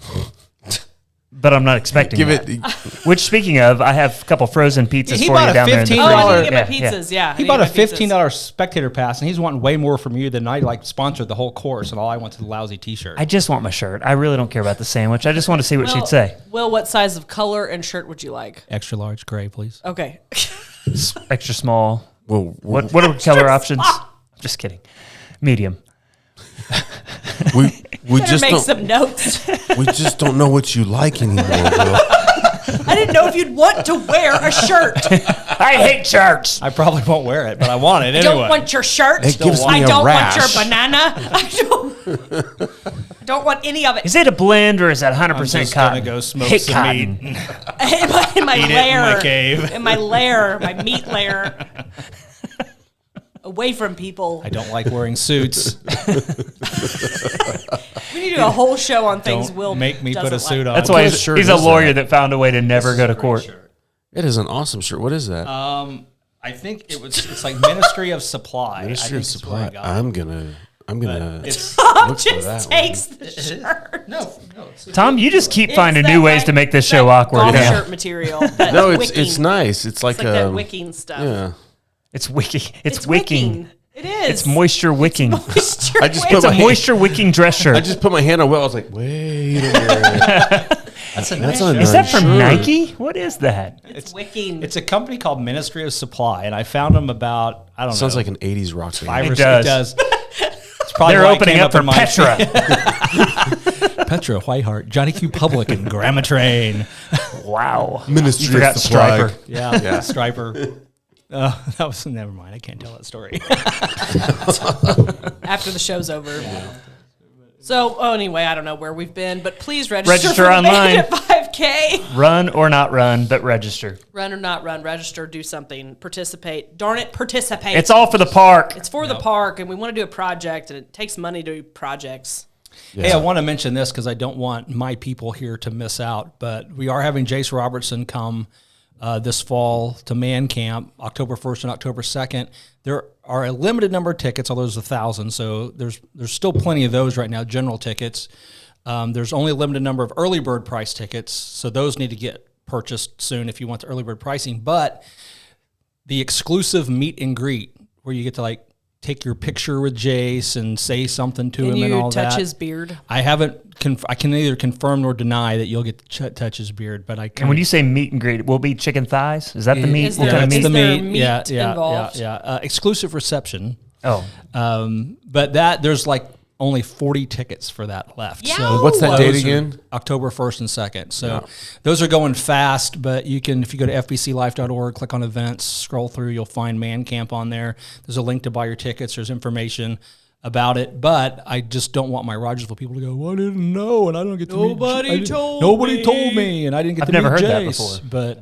[SPEAKER 1] But I'm not expecting
[SPEAKER 3] Give
[SPEAKER 1] that.
[SPEAKER 3] it.
[SPEAKER 1] Which, speaking of, I have a couple frozen pizzas
[SPEAKER 2] He
[SPEAKER 1] for
[SPEAKER 2] bought
[SPEAKER 1] you
[SPEAKER 2] a
[SPEAKER 1] down there in the
[SPEAKER 2] $15
[SPEAKER 4] Oh, I
[SPEAKER 1] freezer.
[SPEAKER 4] need to get my
[SPEAKER 1] Yeah,
[SPEAKER 4] pizzas. Yeah.
[SPEAKER 2] He bought a $15 spectator pass, and he's wanting way more from you than I sponsored the whole course, and all I want is a lousy T-shirt.
[SPEAKER 1] I just want my shirt. I really don't care about the sandwich. I just want to see what she'd say.
[SPEAKER 4] Well, what size of color and shirt would you like?
[SPEAKER 2] Extra large gray, please.
[SPEAKER 4] Okay.
[SPEAKER 1] Extra small.
[SPEAKER 3] Well,
[SPEAKER 1] What are color options? I'm just kidding. Medium.
[SPEAKER 3] we
[SPEAKER 4] Better
[SPEAKER 3] just
[SPEAKER 4] make
[SPEAKER 3] don't.
[SPEAKER 4] some notes.
[SPEAKER 3] We just don't know what you like anymore. Will.
[SPEAKER 4] I didn't know if you'd want to wear a shirt.
[SPEAKER 1] I hate shirts.
[SPEAKER 2] I probably won't wear it, but I want it
[SPEAKER 4] I
[SPEAKER 2] anyway.
[SPEAKER 4] don't want your shirt.
[SPEAKER 3] It gives
[SPEAKER 4] I
[SPEAKER 3] me a
[SPEAKER 4] don't
[SPEAKER 3] rash.
[SPEAKER 4] want your banana. I don't want any of it.
[SPEAKER 1] Is it a blend or is that 100%
[SPEAKER 2] I'm just
[SPEAKER 1] cotton?
[SPEAKER 2] gonna go smoke
[SPEAKER 1] Hate
[SPEAKER 2] some
[SPEAKER 1] cotton.
[SPEAKER 2] meat.
[SPEAKER 4] in my
[SPEAKER 2] Eat it in
[SPEAKER 4] lair.
[SPEAKER 2] my cave.
[SPEAKER 4] In my lair, my meat lair. Away from people.
[SPEAKER 2] I don't like wearing suits.
[SPEAKER 4] We need to do a whole show on things
[SPEAKER 2] Don't
[SPEAKER 4] Will
[SPEAKER 2] make me put
[SPEAKER 4] doesn't
[SPEAKER 2] a suit
[SPEAKER 4] like.
[SPEAKER 2] on.
[SPEAKER 1] That's why
[SPEAKER 3] What
[SPEAKER 1] he's,
[SPEAKER 3] shirt
[SPEAKER 1] he's a
[SPEAKER 3] is
[SPEAKER 1] lawyer
[SPEAKER 3] that?
[SPEAKER 1] that found a way to never go to court.
[SPEAKER 3] It is an awesome shirt. What is that?
[SPEAKER 2] I think it's like Ministry of Supply.
[SPEAKER 3] Ministry
[SPEAKER 2] I
[SPEAKER 3] of
[SPEAKER 2] think is where I
[SPEAKER 3] Supply.
[SPEAKER 2] got it.
[SPEAKER 3] I'm gonna
[SPEAKER 2] It's
[SPEAKER 3] look for that
[SPEAKER 4] Just
[SPEAKER 3] one.
[SPEAKER 4] takes the shirt.
[SPEAKER 2] no.
[SPEAKER 1] Tom, you just keep finding
[SPEAKER 4] It's
[SPEAKER 1] new
[SPEAKER 4] that,
[SPEAKER 1] ways
[SPEAKER 4] like,
[SPEAKER 1] to make this
[SPEAKER 4] that
[SPEAKER 1] show awkward
[SPEAKER 4] golf
[SPEAKER 1] now.
[SPEAKER 4] shirt material. That's
[SPEAKER 3] No,
[SPEAKER 4] wicking.
[SPEAKER 3] it's nice. It's like,
[SPEAKER 4] It's like that wicking stuff.
[SPEAKER 3] yeah.
[SPEAKER 1] It's wicking. It's wicking.
[SPEAKER 4] It is.
[SPEAKER 1] It's moisture wicking.
[SPEAKER 4] Moisture
[SPEAKER 3] I just
[SPEAKER 4] wicking.
[SPEAKER 3] put my
[SPEAKER 1] Moisture wicking dress shirt.
[SPEAKER 3] I just put my hand on Will. I was like, wait a minute.
[SPEAKER 2] That's a
[SPEAKER 3] That's
[SPEAKER 2] nice
[SPEAKER 3] a
[SPEAKER 2] shirt.
[SPEAKER 1] Is that
[SPEAKER 3] nice
[SPEAKER 1] from
[SPEAKER 3] shirt.
[SPEAKER 1] Nike? What is that?
[SPEAKER 4] It's wicking.
[SPEAKER 2] It's a company called Ministry of Supply, and I found them about, I don't know.
[SPEAKER 3] Sounds like an 80s rock band.
[SPEAKER 2] five or
[SPEAKER 1] It
[SPEAKER 2] six.
[SPEAKER 1] does.
[SPEAKER 2] It does. probably
[SPEAKER 1] They're
[SPEAKER 2] why it
[SPEAKER 1] opening
[SPEAKER 2] came
[SPEAKER 1] up for
[SPEAKER 2] in my
[SPEAKER 1] Petra.
[SPEAKER 2] Petra, Whiteheart, Johnny Q. Publican, Grandma Train.
[SPEAKER 1] Wow.
[SPEAKER 3] Ministry
[SPEAKER 1] You forgot
[SPEAKER 3] of Supply.
[SPEAKER 1] Striper.
[SPEAKER 2] Yeah, Striper. That was never mind. I can't tell that story.
[SPEAKER 4] After the show's over. So, anyway, I don't know where we've been, but please register for the
[SPEAKER 1] online.
[SPEAKER 4] Bandit 5K.
[SPEAKER 1] Run or not run, but register.
[SPEAKER 4] Run or not run, register, do something, participate. Darn it, participate.
[SPEAKER 1] It's all for the park.
[SPEAKER 4] It's for the park, and we want to do a project, and it takes money to do projects.
[SPEAKER 2] Hey, I want to mention this because I don't want my people here to miss out, but we are having Jace Robertson come this fall to Man Camp, October 1st and October 2nd. There are a limited number of tickets, although there's 1,000, so there's still plenty of those right now, general tickets. There's only a limited number of early bird price tickets, so those need to get purchased soon if you want the early bird pricing. But the exclusive meet and greet, where you get to like take your picture with Jace and say something to him and all that.
[SPEAKER 4] Can you touch his beard?
[SPEAKER 2] I haven't. I can neither confirm nor deny that you'll get to touch his beard, but I can.
[SPEAKER 1] And when you say meet and greet, will it be chicken thighs? Is that the meat?
[SPEAKER 4] Is
[SPEAKER 1] What
[SPEAKER 4] there-
[SPEAKER 1] kind of
[SPEAKER 4] is
[SPEAKER 1] meat?
[SPEAKER 4] there meat involved?
[SPEAKER 2] Yeah. Exclusive reception.
[SPEAKER 1] Oh,
[SPEAKER 2] But there's like only 40 tickets for that left.
[SPEAKER 4] Yeah.
[SPEAKER 2] So
[SPEAKER 3] What's that
[SPEAKER 2] those
[SPEAKER 3] date
[SPEAKER 2] are
[SPEAKER 3] again?
[SPEAKER 2] October 1st and 2nd. So those are going fast, but you can, if you go to fbclife.org, click on events, scroll through, you'll find Man Camp on there. There's a link to buy your tickets. There's information about it, but I just don't want my Rogersville people to go, well, I didn't know, and I don't get to
[SPEAKER 4] Nobody told
[SPEAKER 2] me, and I didn't get
[SPEAKER 1] I've
[SPEAKER 2] to
[SPEAKER 1] never
[SPEAKER 2] meet
[SPEAKER 1] heard that
[SPEAKER 2] Jace.
[SPEAKER 1] before.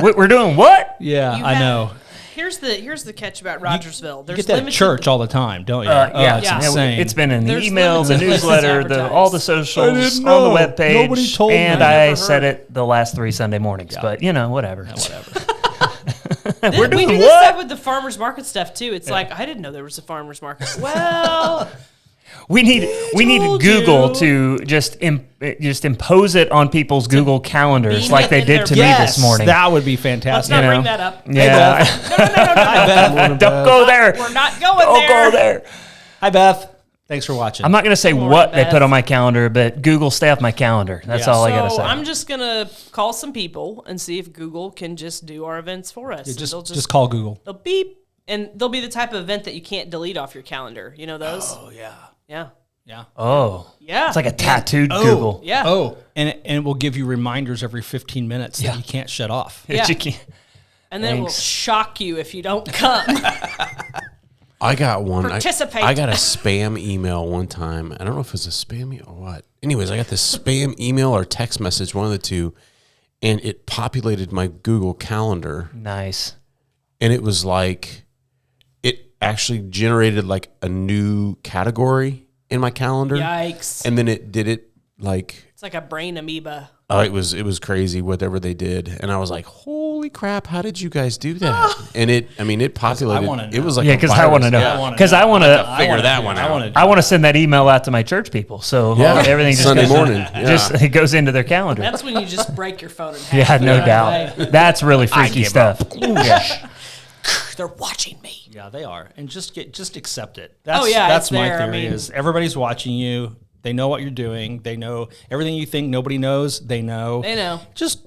[SPEAKER 2] But
[SPEAKER 1] we're doing what?
[SPEAKER 2] yeah,
[SPEAKER 4] You
[SPEAKER 2] I
[SPEAKER 4] have-
[SPEAKER 2] know.
[SPEAKER 4] Here's the catch about Rogersville.
[SPEAKER 2] You
[SPEAKER 4] There's
[SPEAKER 2] get that at
[SPEAKER 4] limited
[SPEAKER 2] church all the time, don't you?
[SPEAKER 1] Yeah,
[SPEAKER 2] It's
[SPEAKER 4] Yeah.
[SPEAKER 2] insane.
[SPEAKER 1] It's been in the
[SPEAKER 4] There's
[SPEAKER 1] email, the
[SPEAKER 4] limited places
[SPEAKER 1] newsletter,
[SPEAKER 4] advertised.
[SPEAKER 1] all the
[SPEAKER 2] I
[SPEAKER 1] socials,
[SPEAKER 2] didn't
[SPEAKER 1] on the
[SPEAKER 2] know.
[SPEAKER 1] webpage.
[SPEAKER 2] Nobody told me.
[SPEAKER 1] And
[SPEAKER 2] I
[SPEAKER 1] I
[SPEAKER 4] never
[SPEAKER 1] said
[SPEAKER 4] heard.
[SPEAKER 1] it the last 3 Sunday mornings, but whatever.
[SPEAKER 2] whatever.
[SPEAKER 1] We're doing
[SPEAKER 4] we do this
[SPEAKER 1] what?
[SPEAKER 4] stuff with the farmers market stuff too. It's like I didn't know there was a farmers market. Well,
[SPEAKER 1] We need
[SPEAKER 4] Told
[SPEAKER 1] Google
[SPEAKER 4] you.
[SPEAKER 1] to just impose it on people's Google calendars
[SPEAKER 4] beam
[SPEAKER 1] like
[SPEAKER 4] it
[SPEAKER 1] they
[SPEAKER 4] in
[SPEAKER 1] did
[SPEAKER 4] their
[SPEAKER 1] to me this morning.
[SPEAKER 2] That would be
[SPEAKER 4] let's
[SPEAKER 2] fantastic.
[SPEAKER 4] not
[SPEAKER 1] You know.
[SPEAKER 4] bring that up.
[SPEAKER 1] Yeah.
[SPEAKER 4] No.
[SPEAKER 1] Don't go there.
[SPEAKER 4] We're not going
[SPEAKER 1] Don't
[SPEAKER 4] there.
[SPEAKER 1] go there.
[SPEAKER 2] Hi, Beth. Thanks for watching.
[SPEAKER 1] I'm not going to say
[SPEAKER 4] morning,
[SPEAKER 1] what they
[SPEAKER 4] Beth.
[SPEAKER 1] put on my calendar, but Google stay off my calendar. That's
[SPEAKER 2] Yeah.
[SPEAKER 1] all I got to
[SPEAKER 4] So
[SPEAKER 1] say.
[SPEAKER 4] I'm just gonna call some people and see if Google can just do our events for us. And they'll
[SPEAKER 2] just call Google.
[SPEAKER 4] they'll beep, and they'll be the type of event that you can't delete off your calendar. You know those?
[SPEAKER 2] Oh yeah,
[SPEAKER 4] Yeah.
[SPEAKER 2] yeah.
[SPEAKER 1] oh,
[SPEAKER 4] Yeah.
[SPEAKER 1] it's like a tattooed Google.
[SPEAKER 4] Yeah.
[SPEAKER 2] Oh, and it will give you reminders every 15 minutes that you can't shut off.
[SPEAKER 4] Yeah.
[SPEAKER 1] You can't-
[SPEAKER 4] And then it will
[SPEAKER 1] Thanks.
[SPEAKER 4] shock you if you don't come.
[SPEAKER 3] I got one.
[SPEAKER 4] Participate.
[SPEAKER 3] I got a spam email one time. I don't know if it was a spam or what. Anyways, I got this spam email or text message, one of the two, and it populated my Google Calendar.
[SPEAKER 1] Nice.
[SPEAKER 3] And it was like, it actually generated like a new category in my calendar.
[SPEAKER 4] Yikes.
[SPEAKER 3] And then it did it like,
[SPEAKER 4] It's like a brain amoeba.
[SPEAKER 3] it was crazy whatever they did. And I was like, holy crap, how did you guys do that? And it populated.
[SPEAKER 2] wanna
[SPEAKER 3] It
[SPEAKER 2] know.
[SPEAKER 3] was like
[SPEAKER 1] Yeah,
[SPEAKER 3] a
[SPEAKER 1] because I want to
[SPEAKER 3] virus.
[SPEAKER 1] know. Because I want to
[SPEAKER 3] figure that one out.
[SPEAKER 1] I want to send that email out to my church people. So
[SPEAKER 3] Yeah.
[SPEAKER 1] everything just
[SPEAKER 3] Sunday
[SPEAKER 1] goes
[SPEAKER 3] morning. Yeah.
[SPEAKER 1] just it goes into their calendar.
[SPEAKER 4] That's when you just break your phone in half.
[SPEAKER 1] Yeah, no
[SPEAKER 4] Right
[SPEAKER 1] doubt.
[SPEAKER 4] away.
[SPEAKER 1] That's really freaky stuff. Yeah.
[SPEAKER 4] They're watching me.
[SPEAKER 2] Yeah, they are, and just accept it.
[SPEAKER 4] Oh, yeah,
[SPEAKER 2] that's
[SPEAKER 4] it's
[SPEAKER 2] my
[SPEAKER 4] there. I
[SPEAKER 2] theory.
[SPEAKER 4] mean-
[SPEAKER 2] Is everybody's watching you? They know what you're doing. They know everything you think nobody knows. They know.
[SPEAKER 4] They know.
[SPEAKER 2] Just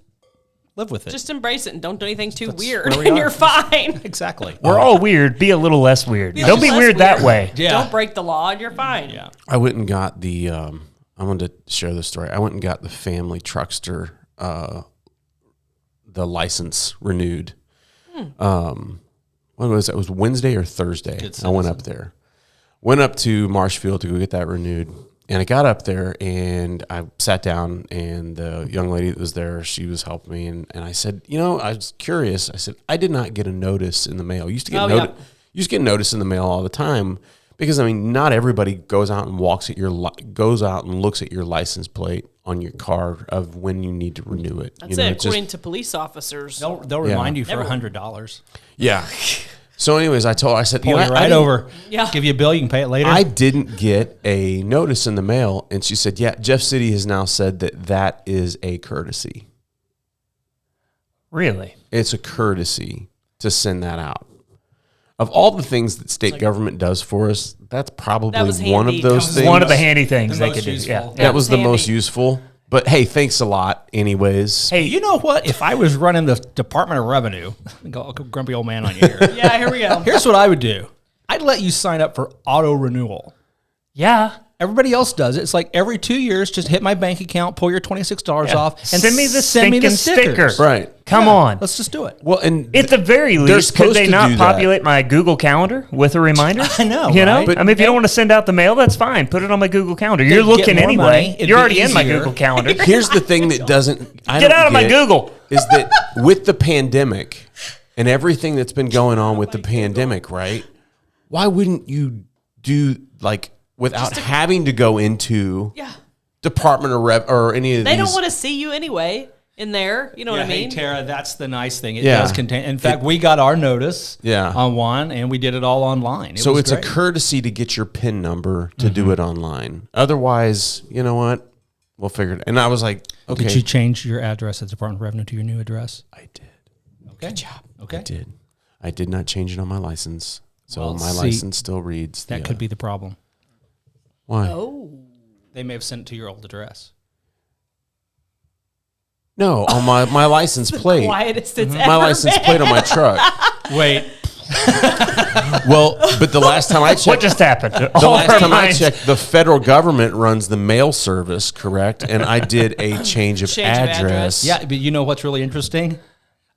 [SPEAKER 2] live with it.
[SPEAKER 4] Just embrace it and don't do anything too weird,
[SPEAKER 2] where we
[SPEAKER 4] and
[SPEAKER 2] are.
[SPEAKER 4] you're fine.
[SPEAKER 2] exactly.
[SPEAKER 1] We're all weird. Be a little less weird. Don't be
[SPEAKER 4] less
[SPEAKER 1] weird that way.
[SPEAKER 2] Yeah.
[SPEAKER 4] Don't break the law, and you're fine.
[SPEAKER 2] Yeah.
[SPEAKER 3] I went and got the. I wanted to share this story. I went and got the family truckster, the license renewed. When was it? It was Wednesday or Thursday. I went up there. Went up to Marshfield to go get that renewed. And I got up there and I sat down, and the young lady that was there, she was helping me. And I said, I was curious. I said, I did not get a notice in the mail. You used to get
[SPEAKER 4] Yeah.
[SPEAKER 3] you used to get notice in the mail all the time, because I mean, not everybody goes out and looks at your license plate on your car of when you need to renew it.
[SPEAKER 4] That's it. According to police officers.
[SPEAKER 2] They'll remind you for $100.
[SPEAKER 3] yeah. So, anyways, I said,
[SPEAKER 2] Pull you
[SPEAKER 3] I
[SPEAKER 2] right
[SPEAKER 3] didn't-
[SPEAKER 2] over.
[SPEAKER 4] Yeah.
[SPEAKER 2] Give you a bill. You can pay it later.
[SPEAKER 3] I didn't get a notice in the mail, and she said, "Yeah, Jeff City has now said that is a courtesy.
[SPEAKER 1] Really?
[SPEAKER 3] It's a courtesy to send that out. Of all the things that state government does for us, that's probably
[SPEAKER 4] That was
[SPEAKER 3] one
[SPEAKER 4] handy.
[SPEAKER 3] of those
[SPEAKER 4] That was
[SPEAKER 3] things.
[SPEAKER 1] One of the handy things
[SPEAKER 2] The
[SPEAKER 1] they
[SPEAKER 2] most
[SPEAKER 1] could do.
[SPEAKER 2] useful.
[SPEAKER 1] Yeah.
[SPEAKER 3] that was the
[SPEAKER 4] handy.
[SPEAKER 3] most useful. But hey, thanks a lot. Anyways,
[SPEAKER 2] Hey, you know what? If I was running the Department of Revenue, go grumpy old man on you here.
[SPEAKER 4] Yeah, here we go.
[SPEAKER 2] Here's what I would do. I'd let you sign up for auto renewal.
[SPEAKER 1] Yeah.
[SPEAKER 2] Everybody else does it. It's like every 2 years, just hit my bank account, pull your $26 off, and
[SPEAKER 1] send me the stinking sticker.
[SPEAKER 3] Right.
[SPEAKER 1] Come on.
[SPEAKER 2] Let's just do it.
[SPEAKER 3] Well, and
[SPEAKER 1] At the very least, could they not populate my Google Calendar with a reminder?
[SPEAKER 2] I know,
[SPEAKER 1] You know?
[SPEAKER 2] right?
[SPEAKER 1] But, I mean, if you don't want to send out the mail, that's fine. Put it on my Google Calendar. You're
[SPEAKER 2] Get
[SPEAKER 1] looking
[SPEAKER 2] more
[SPEAKER 1] anyway.
[SPEAKER 2] money. It'd
[SPEAKER 1] You're
[SPEAKER 2] be
[SPEAKER 1] already in my
[SPEAKER 2] easier.
[SPEAKER 1] Google Calendar.
[SPEAKER 3] here's the thing that doesn't I
[SPEAKER 1] Get
[SPEAKER 3] don't
[SPEAKER 1] out of my
[SPEAKER 3] get
[SPEAKER 1] Google.
[SPEAKER 3] is that with the pandemic and everything that's been going on with the pandemic, right? Why wouldn't you do like without having to go into Department of Rev or any of
[SPEAKER 4] They
[SPEAKER 3] these?
[SPEAKER 4] don't want to see you anyway in there. You know what I mean?
[SPEAKER 2] Hey, Tara, that's the nice thing. It
[SPEAKER 3] Yeah.
[SPEAKER 2] does contain. In fact, we got our notice
[SPEAKER 3] Yeah.
[SPEAKER 2] on one, and we did it all online.
[SPEAKER 3] So
[SPEAKER 2] was
[SPEAKER 3] it's
[SPEAKER 2] great.
[SPEAKER 3] a courtesy to get your PIN number to do it online. Otherwise, you know what? We'll figure it. And I was like, okay,
[SPEAKER 2] Did you change your address at the Department of Revenue to your new address?
[SPEAKER 3] I did.
[SPEAKER 2] Okay. Good job. Okay.
[SPEAKER 3] I did. I did not change it on my license, so
[SPEAKER 2] Well,
[SPEAKER 3] my
[SPEAKER 2] see,
[SPEAKER 3] license still reads.
[SPEAKER 2] That could be the problem.
[SPEAKER 3] Why?
[SPEAKER 4] Oh.
[SPEAKER 2] They may have sent it to your old address.
[SPEAKER 3] No, on my license plate.
[SPEAKER 4] Quietest it's ever
[SPEAKER 3] My license
[SPEAKER 4] been.
[SPEAKER 3] plate on my truck.
[SPEAKER 2] Wait.
[SPEAKER 3] Well, but the last time I checked,
[SPEAKER 1] What just happened?
[SPEAKER 3] the last time I checked, the federal government runs the mail service, correct? And I did a change of address.
[SPEAKER 2] Yeah, but you know what's really interesting?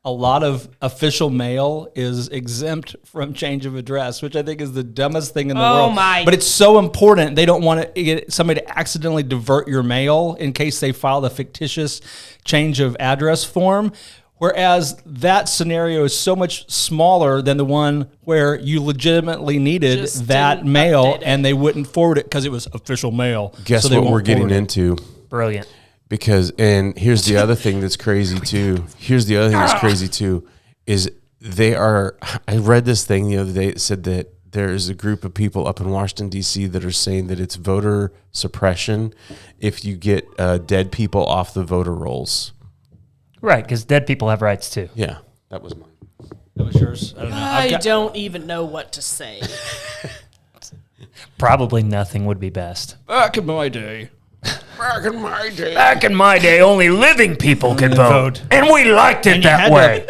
[SPEAKER 2] A lot of official mail is exempt from change of address, which I think is the dumbest thing in the world.
[SPEAKER 4] My.
[SPEAKER 2] But it's so important. They don't want to get somebody to accidentally divert your mail in case they file the fictitious change of address form. Whereas that scenario is so much smaller than the one where you legitimately needed
[SPEAKER 4] Just
[SPEAKER 2] that
[SPEAKER 4] didn't
[SPEAKER 2] mail
[SPEAKER 4] update it.
[SPEAKER 2] and they wouldn't forward it because it was official mail.
[SPEAKER 3] Guess
[SPEAKER 2] So they
[SPEAKER 3] what
[SPEAKER 2] won't
[SPEAKER 3] we're getting
[SPEAKER 2] forward it.
[SPEAKER 3] into?
[SPEAKER 1] Brilliant.
[SPEAKER 3] Because, and here's the other thing that's crazy too. Here's the other thing that's crazy too, is I read this thing the other day that said that there's a group of people up in Washington, D.C. that are saying that it's voter suppression if you get dead people off the voter rolls.
[SPEAKER 1] Right, because dead people have rights too.
[SPEAKER 3] Yeah, that was mine.
[SPEAKER 2] That was yours? I don't know.
[SPEAKER 4] I don't even know what to say.
[SPEAKER 1] Probably nothing would be best.
[SPEAKER 2] Back in my day.
[SPEAKER 1] Back in my day, only living people could vote. And we liked it that
[SPEAKER 2] had
[SPEAKER 1] way.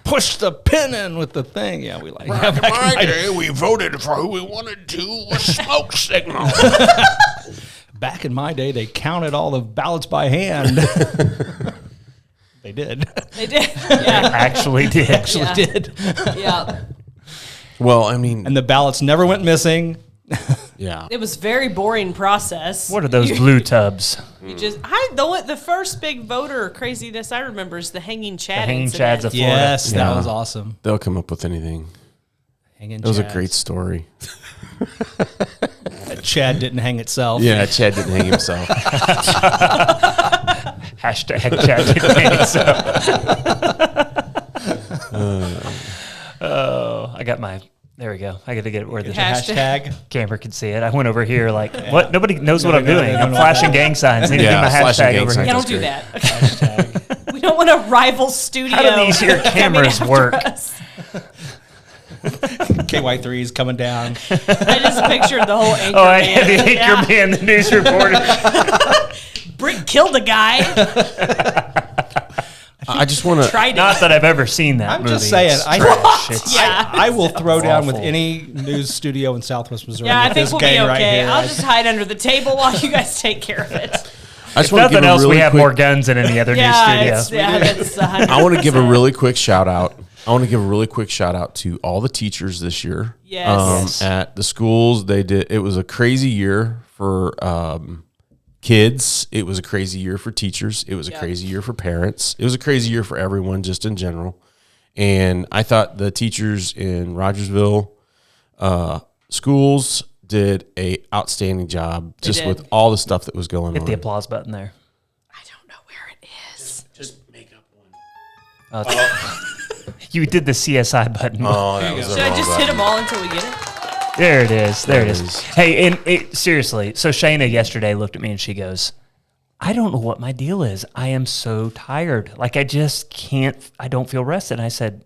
[SPEAKER 2] Push the pin in with the thing. Yeah, we like
[SPEAKER 3] Back in my day, we voted for who we wanted to, a smoke signal.
[SPEAKER 2] Back in my day, they counted all the ballots by hand. They did.
[SPEAKER 4] They did. Yeah.
[SPEAKER 1] Actually did.
[SPEAKER 2] Actually did.
[SPEAKER 4] Yeah.
[SPEAKER 3] Well, I mean,
[SPEAKER 2] And the ballots never went missing.
[SPEAKER 3] yeah.
[SPEAKER 4] It was a very boring process.
[SPEAKER 1] What are those blue tubs?
[SPEAKER 4] You just the first big voter craziness I remember is the hanging Chad
[SPEAKER 1] hanging
[SPEAKER 4] incident.
[SPEAKER 1] Chads of Florida.
[SPEAKER 2] Yes,
[SPEAKER 3] Yeah.
[SPEAKER 2] that was awesome.
[SPEAKER 3] They'll come up with anything.
[SPEAKER 2] Hanging
[SPEAKER 3] That was a
[SPEAKER 2] Chads.
[SPEAKER 3] great story.
[SPEAKER 2] Chad didn't hang itself.
[SPEAKER 3] Yeah, Chad didn't hang himself.
[SPEAKER 1] Hashtag Chad didn't hang itself. I got my. There we go. I got to get it where the
[SPEAKER 2] Hashtag.
[SPEAKER 1] camera can see it. I went over here like, what? Nobody knows what I'm doing.
[SPEAKER 2] no,
[SPEAKER 1] I'm
[SPEAKER 2] no.
[SPEAKER 1] flashing gang signs. Need to
[SPEAKER 3] Yeah,
[SPEAKER 1] do my
[SPEAKER 3] flashing
[SPEAKER 1] hashtag
[SPEAKER 3] gang
[SPEAKER 1] over
[SPEAKER 3] signs.
[SPEAKER 1] here.
[SPEAKER 4] Yeah, don't do that. We don't want a rival studio.
[SPEAKER 1] How do these here
[SPEAKER 4] coming
[SPEAKER 1] cameras
[SPEAKER 4] after
[SPEAKER 1] work?
[SPEAKER 4] us.
[SPEAKER 2] KY3 is coming down.
[SPEAKER 4] I just pictured the whole anchor
[SPEAKER 1] Oh, I
[SPEAKER 4] man.
[SPEAKER 1] had the anchor
[SPEAKER 4] Yeah.
[SPEAKER 1] man, the news reporter.
[SPEAKER 4] Brick killed a guy.
[SPEAKER 3] I just want to.
[SPEAKER 4] Tried it.
[SPEAKER 1] Not that I've ever seen that
[SPEAKER 2] I'm
[SPEAKER 1] movie.
[SPEAKER 2] just saying.
[SPEAKER 1] It's
[SPEAKER 2] I,
[SPEAKER 1] trash. It's-
[SPEAKER 4] Yeah.
[SPEAKER 2] I will throw down with
[SPEAKER 1] awful.
[SPEAKER 2] any news studio in Southwest Missouri.
[SPEAKER 4] Yeah, I
[SPEAKER 2] with
[SPEAKER 4] think
[SPEAKER 2] this
[SPEAKER 4] we'll be
[SPEAKER 2] gang
[SPEAKER 4] okay.
[SPEAKER 2] right here.
[SPEAKER 4] I'll just hide under the table while you guys take care of it.
[SPEAKER 3] I just want to
[SPEAKER 1] Nothing
[SPEAKER 3] give a
[SPEAKER 1] else,
[SPEAKER 3] really
[SPEAKER 1] we have
[SPEAKER 3] quick,
[SPEAKER 1] more guns than any other news studio.
[SPEAKER 4] That's 100%.
[SPEAKER 3] I want to give a really quick shout out. I want to give a really quick shout out to all the teachers this year.
[SPEAKER 4] Yes.
[SPEAKER 1] Yes.
[SPEAKER 3] At the schools, they did. It was a crazy year for kids. It was a crazy year for teachers. It was a
[SPEAKER 4] Yep.
[SPEAKER 3] crazy year for parents. It was a crazy year for everyone, just in general. And I thought the teachers in Rogersville schools did a outstanding job, just
[SPEAKER 4] did.
[SPEAKER 3] with all the stuff that was going
[SPEAKER 1] Hit
[SPEAKER 3] on.
[SPEAKER 1] the applause button there.
[SPEAKER 4] I don't know where it is.
[SPEAKER 3] Just make up one.
[SPEAKER 1] You did the CSI button.
[SPEAKER 3] Oh, that was
[SPEAKER 4] Should I just hit them all until we get it?
[SPEAKER 1] There it is. There it
[SPEAKER 3] it
[SPEAKER 1] is.
[SPEAKER 3] is.
[SPEAKER 1] Hey, and seriously, so Shayna yesterday looked at me and she goes, I don't know what my deal is. I am so tired. Like, I just can't, I don't feel rested. And I said,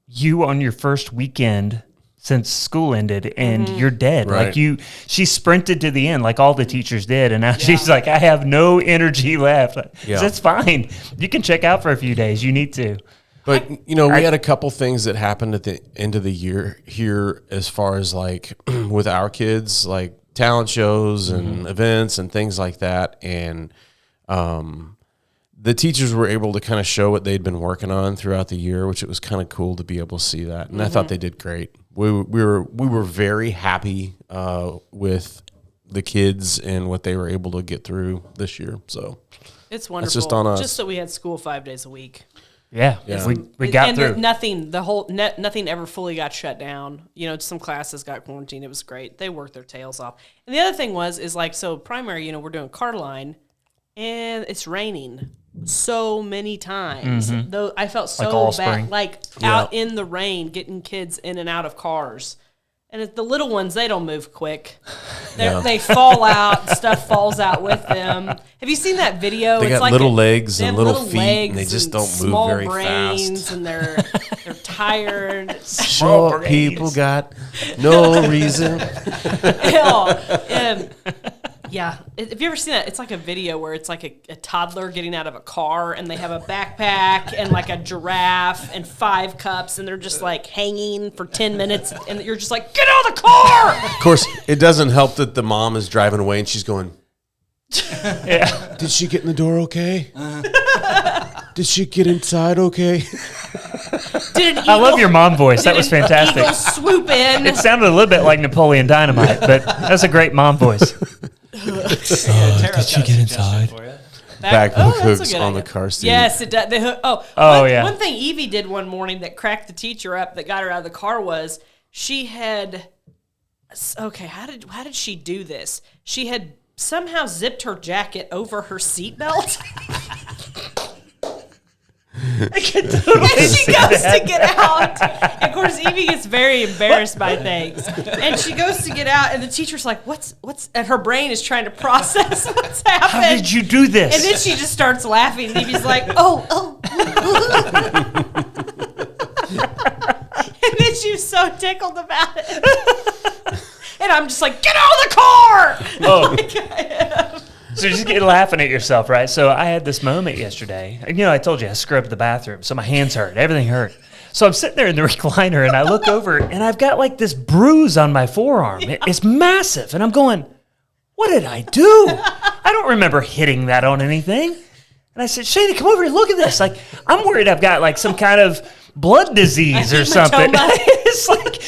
[SPEAKER 1] you on your first weekend since school ended and you're dead.
[SPEAKER 3] Right.
[SPEAKER 1] Like she sprinted to the end like all the teachers did. And now she's like, I have no energy left.
[SPEAKER 3] Yeah.
[SPEAKER 1] That's fine. You can check out for a few days. You need to.
[SPEAKER 3] But, you know, we had a couple things that happened at the end of the year here as far as like with our kids, like talent shows and events and things like that. And the teachers were able to kind of show what they'd been working on throughout the year, which it was kind of cool to be able to see that. And I thought they did great. We were very happy with the kids and what they were able to get through this year. So
[SPEAKER 4] it's wonderful.
[SPEAKER 3] That's just on us.
[SPEAKER 4] Just that we had school 5 days a week.
[SPEAKER 1] Yeah. We got through.
[SPEAKER 4] Nothing ever fully got shut down. You know, some classes got quarantined. It was great. They worked their tails off. And the other thing is like, so primary, you know, we're doing car line and it's raining so many times. Though I felt so bad, like out in the rain, getting kids in and out of cars. And the little ones, they don't move quick. They fall out. Stuff falls out with them. Have you seen that video?
[SPEAKER 3] They got little legs and little feet, and they just don't move very fast.
[SPEAKER 4] And they're tired.
[SPEAKER 3] Short people got no reason.
[SPEAKER 4] Yeah. Have you ever seen that? It's like a video where it's like a toddler getting out of a car and they have a backpack and like a giraffe and 5 cups and they're just like hanging for 10 minutes and you're just like, get out of the car!
[SPEAKER 3] Of course, it doesn't help that the mom is driving away and she's going, yeah. Did she get in the door okay? Did she get inside okay?
[SPEAKER 1] I love your mom voice. That was fantastic.
[SPEAKER 4] Eagle swoop in.
[SPEAKER 1] It sounded a little bit like Napoleon Dynamite, but that's a great mom voice.
[SPEAKER 2] Did she get inside?
[SPEAKER 3] Back hook hooks on the car seat.
[SPEAKER 4] Yes, it does.
[SPEAKER 1] Yeah.
[SPEAKER 4] One thing Evie did one morning that cracked the teacher up that got her out of the car was she had. Okay, how did she do this? She had somehow zipped her jacket over her seatbelt.
[SPEAKER 1] I can totally
[SPEAKER 4] and she goes to get out. And of course, Evie gets very embarrassed by things. And she goes to get out, and the teacher's like, what's, and her brain is trying to process what's happened.
[SPEAKER 1] How did you do this?
[SPEAKER 4] And then she just starts laughing. And Evie's like, oh. And then she was so tickled about it. And I'm just like, get out of the car!
[SPEAKER 1] Oh. So you're just laughing at yourself, right? So I had this moment yesterday. And, you know, I told you I scrubbed the bathroom, so my hands hurt. Everything hurt. So I'm sitting there in the recliner, and I look over, and I've got, like, this bruise on my forearm. It's massive. And I'm going, what did I do? I don't remember hitting that on anything. And I said, Shady, come over here. Look at this. Like, I'm worried I've got, like, some kind of blood disease or something. It's like,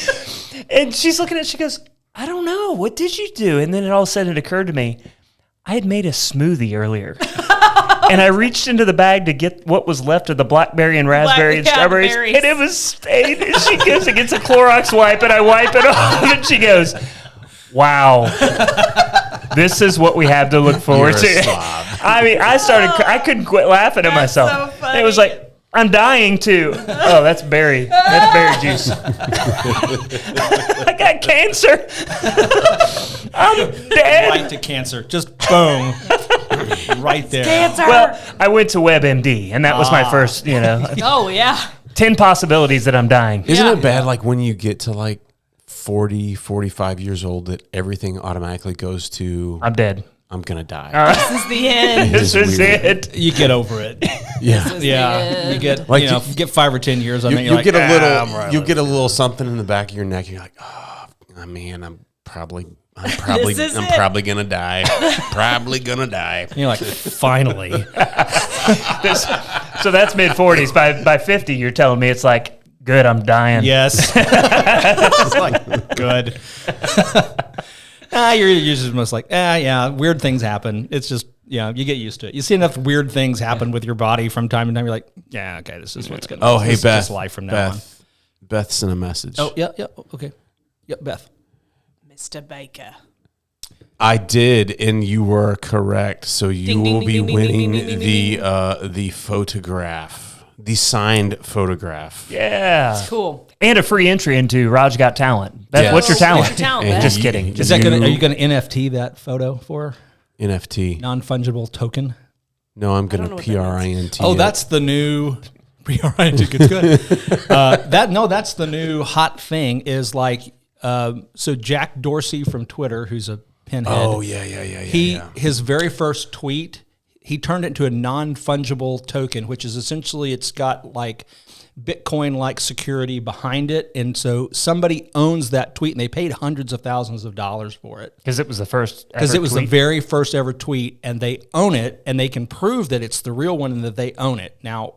[SPEAKER 1] and she's looking at it. She goes, I don't know. What did you do? And then all of a sudden it occurred to me, I had made a smoothie earlier. And I reached into the bag to get what was left of the blackberry and raspberry and strawberries. And it was stained. And she goes and gets a Clorox wipe, and I wipe it off. And she goes, wow. This is what we have to look forward to. I mean, I couldn't quit laughing at myself.
[SPEAKER 4] So funny.
[SPEAKER 1] It was like, I'm dying too. Oh, that's berry. That's berry juice. I got cancer. I'm dead.
[SPEAKER 2] Right to cancer. Just boom. Right there.
[SPEAKER 4] Cancer.
[SPEAKER 1] Well, I went to WebMD, and that was my first,
[SPEAKER 4] Oh, yeah.
[SPEAKER 1] 10 possibilities that I'm dying.
[SPEAKER 3] Isn't it bad, like, when you get to, like, 40, 45 years old, that everything automatically goes to,
[SPEAKER 1] I'm dead.
[SPEAKER 3] I'm going to die.
[SPEAKER 4] This is the end.
[SPEAKER 1] This is it.
[SPEAKER 2] You get over it.
[SPEAKER 3] Yeah.
[SPEAKER 2] Yeah. You get,
[SPEAKER 3] Like,
[SPEAKER 2] you get 5 or 10 years on it.
[SPEAKER 3] You get a little something in the back of your neck. You're like, oh man, I'm probably gonna die. Probably gonna die.
[SPEAKER 2] And you're like, finally.
[SPEAKER 1] So that's mid-40s. By 50, you're telling me it's like, good, I'm dying.
[SPEAKER 2] Yes. It's like, good. You're just most like, yeah, weird things happen. It's just, you get used to it. You see enough weird things happen with your body from time to time. You're like, yeah, okay, this is what's going to
[SPEAKER 3] Oh, hey, Beth.
[SPEAKER 2] Just life from now on.
[SPEAKER 3] Beth sent a message.
[SPEAKER 2] Oh, yeah, okay. Yep, Beth.
[SPEAKER 4] Mr. Baker.
[SPEAKER 3] I did, and you were correct. So you will be winning the photograph, the signed photograph.
[SPEAKER 1] Yeah.
[SPEAKER 4] Cool.
[SPEAKER 1] And a free entry into ROG Got Talent.
[SPEAKER 3] Yes.
[SPEAKER 1] What's your talent?
[SPEAKER 4] What's your talent,
[SPEAKER 1] Just kidding.
[SPEAKER 2] Is that are you going to NFT that photo for
[SPEAKER 3] NFT?
[SPEAKER 2] Non-fungible token?
[SPEAKER 3] No, I'm going to PRINT.
[SPEAKER 2] Oh, that's the new PRINT. It's good. That's the new hot thing. Is like so Jack Dorsey from Twitter, who's a pinhead.
[SPEAKER 3] Oh yeah.
[SPEAKER 2] His very first tweet he turned it into a non-fungible token, which is essentially it's got like Bitcoin-like security behind it. And so somebody owns that tweet, and they paid hundreds of thousands of dollars for it.
[SPEAKER 1] Because it was the first
[SPEAKER 2] Because it was
[SPEAKER 1] tweet.
[SPEAKER 2] the very first ever tweet, and they own it, and they can prove that it's the real one and that they own it. Now,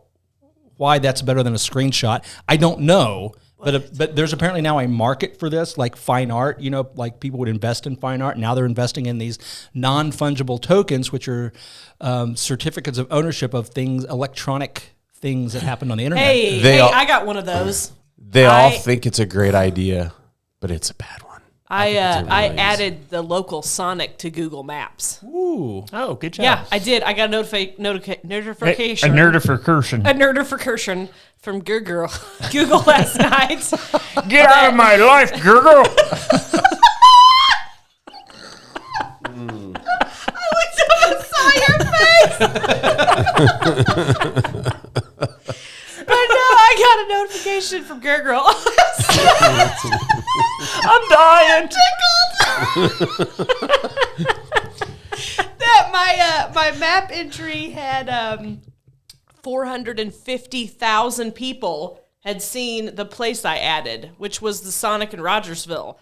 [SPEAKER 2] why that's better than a screenshot, I don't know. But there's apparently now a market for this, like fine art. You know, like people would invest in fine art. Now they're investing in these non-fungible tokens, which are certificates of ownership of things, electronic things that happened on the internet.
[SPEAKER 4] Hey, I got one of those.
[SPEAKER 3] They all think it's a great idea, but it's a bad one.
[SPEAKER 4] I added the local Sonic to Google Maps.
[SPEAKER 2] Ooh.
[SPEAKER 1] Oh, good job.
[SPEAKER 4] Yeah, I did. I got a notification.
[SPEAKER 1] A
[SPEAKER 4] notification from Google last night.
[SPEAKER 1] Get out of my life, Google.
[SPEAKER 4] I looked up and saw your face. But no, I got a notification from Google.
[SPEAKER 1] I'm dying.
[SPEAKER 4] That my map entry had 450,000 people had seen the place I added, which was the Sonic in Rogersville.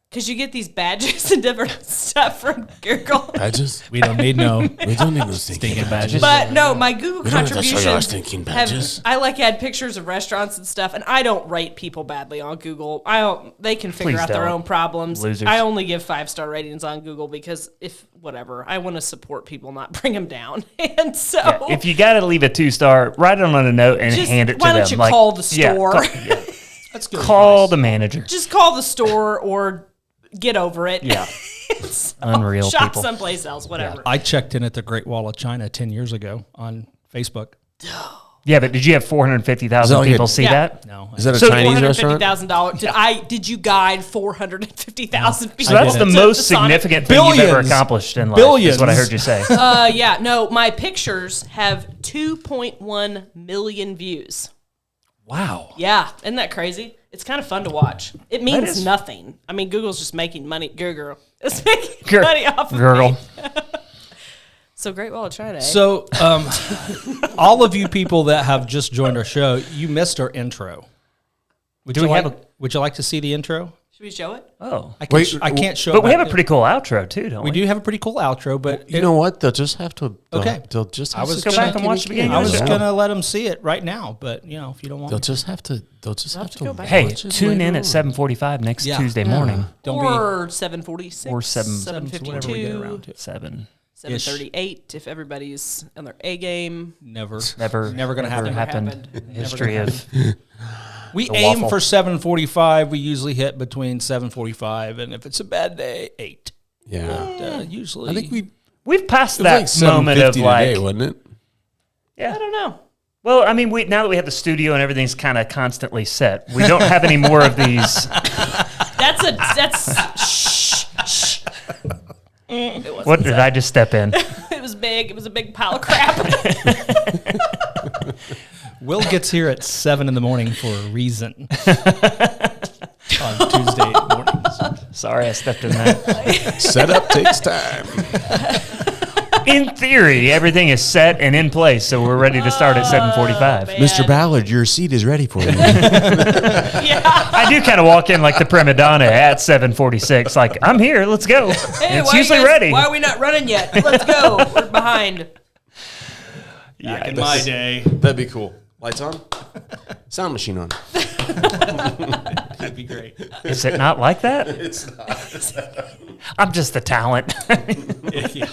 [SPEAKER 4] Because you get these badges and different stuff from Google.
[SPEAKER 3] Badges?
[SPEAKER 2] We don't need no.
[SPEAKER 3] We don't need no stinking badges.
[SPEAKER 4] But no, my Google
[SPEAKER 3] don't have to show
[SPEAKER 4] contributions
[SPEAKER 3] our stinking badges.
[SPEAKER 4] I add pictures of restaurants and stuff, and I don't rate people badly on Google. They can figure
[SPEAKER 1] Please
[SPEAKER 4] out their
[SPEAKER 1] don't.
[SPEAKER 4] own problems.
[SPEAKER 1] Losers.
[SPEAKER 4] I only give 5-star ratings on Google because I want to support people, not bring them down. And so
[SPEAKER 1] If you got to leave a 2-star, write it on a note and hand it to them.
[SPEAKER 4] why don't you call the store?
[SPEAKER 2] That's good.
[SPEAKER 1] Call the manager.
[SPEAKER 4] Just call the store or get over it.
[SPEAKER 1] Yeah. Unreal
[SPEAKER 4] Shop
[SPEAKER 1] people.
[SPEAKER 4] someplace else, whatever.
[SPEAKER 2] I checked in at the Great Wall of China 10 years ago on Facebook.
[SPEAKER 1] Yeah, but did you have 450,000
[SPEAKER 3] like
[SPEAKER 1] people
[SPEAKER 3] a-
[SPEAKER 1] see
[SPEAKER 4] Yeah.
[SPEAKER 1] that?
[SPEAKER 2] No.
[SPEAKER 3] Is that a
[SPEAKER 1] So
[SPEAKER 3] Chinese restaurant?
[SPEAKER 4] $450,000. Did you guide 450,000 people?
[SPEAKER 1] So that's the
[SPEAKER 2] didn't.
[SPEAKER 1] most
[SPEAKER 4] to Sonic?
[SPEAKER 1] significant thing you've ever
[SPEAKER 2] Billions.
[SPEAKER 1] accomplished in life,
[SPEAKER 2] Billions.
[SPEAKER 1] is what I heard you say.
[SPEAKER 4] Yeah, no, my pictures have 2.1 million views.
[SPEAKER 2] Wow.
[SPEAKER 4] Yeah, isn't that crazy? It's kind of fun to watch. It means
[SPEAKER 1] is.
[SPEAKER 4] nothing. I mean, Google's just making money. Google is making money off of
[SPEAKER 1] Girl.
[SPEAKER 4] me. So Great Wall of China. Eh?
[SPEAKER 2] So, all of you people that have just joined our show, you missed our intro. Would you like to see the intro?
[SPEAKER 4] Should we show it?
[SPEAKER 1] Oh.
[SPEAKER 2] I can't show it.
[SPEAKER 1] But we have a pretty cool outro, too, don't we?
[SPEAKER 2] We do have a pretty cool outro, but
[SPEAKER 3] You know what? They'll just have to.
[SPEAKER 2] Okay.
[SPEAKER 3] They'll just. Have
[SPEAKER 1] was
[SPEAKER 3] to
[SPEAKER 1] go back and watch the beginning
[SPEAKER 2] I
[SPEAKER 1] of
[SPEAKER 2] was
[SPEAKER 1] Yeah.
[SPEAKER 2] going to let them see it right now, but if you don't want
[SPEAKER 3] They'll
[SPEAKER 2] me.
[SPEAKER 3] just have to. They'll just have to.
[SPEAKER 4] go back.
[SPEAKER 1] Hey,
[SPEAKER 3] watch it
[SPEAKER 1] tune
[SPEAKER 3] later
[SPEAKER 1] in
[SPEAKER 3] on.
[SPEAKER 1] at 7:45 next
[SPEAKER 2] Yeah.
[SPEAKER 1] Tuesday morning.
[SPEAKER 4] Or 7:46.
[SPEAKER 1] Or 7
[SPEAKER 2] whatever we get around to.
[SPEAKER 1] 7.
[SPEAKER 4] 7:38 if everybody's on their A game.
[SPEAKER 2] Never
[SPEAKER 1] Never
[SPEAKER 2] going to happen.
[SPEAKER 1] happened. History of
[SPEAKER 2] We
[SPEAKER 1] The
[SPEAKER 2] aim
[SPEAKER 1] waffle.
[SPEAKER 2] for 7:45. We usually hit between 7:45, and if it's a bad day, 8.
[SPEAKER 3] Yeah.
[SPEAKER 2] Usually,
[SPEAKER 3] I think
[SPEAKER 1] we've passed
[SPEAKER 3] it was
[SPEAKER 1] that
[SPEAKER 3] like
[SPEAKER 1] moment of
[SPEAKER 3] 7:50
[SPEAKER 1] like
[SPEAKER 3] today, wasn't it?
[SPEAKER 1] yeah.
[SPEAKER 4] I don't know.
[SPEAKER 1] Well, I mean, now that we have the studio and everything's kind of constantly set, we don't have any more of these.
[SPEAKER 4] Shh. It wasn't
[SPEAKER 1] What did I just step in?
[SPEAKER 4] It was big. It was a big pile of crap.
[SPEAKER 2] Will gets here at 7 in the morning for a reason. On Tuesday mornings.
[SPEAKER 1] Sorry, I stepped in that.
[SPEAKER 3] Setup takes time.
[SPEAKER 1] In theory, everything is set and in place, so we're ready to start at 7:45.
[SPEAKER 4] man.
[SPEAKER 3] Mr. Ballard, your seat is ready for you.
[SPEAKER 4] Yeah.
[SPEAKER 1] I do kind of walk in like the prima donna at 7:46, like I'm here, let's go.
[SPEAKER 4] Hey,
[SPEAKER 1] And it's
[SPEAKER 4] why
[SPEAKER 1] usually
[SPEAKER 4] you guys-
[SPEAKER 1] ready.
[SPEAKER 4] Why are we not running yet? Let's go. We're behind.
[SPEAKER 2] Back in my day,
[SPEAKER 3] That'd be cool. Lights on. Sound machine on.
[SPEAKER 2] that'd be great.
[SPEAKER 1] Is it not like that?
[SPEAKER 3] It's not.
[SPEAKER 1] I'm just the talent.
[SPEAKER 2] Yeah.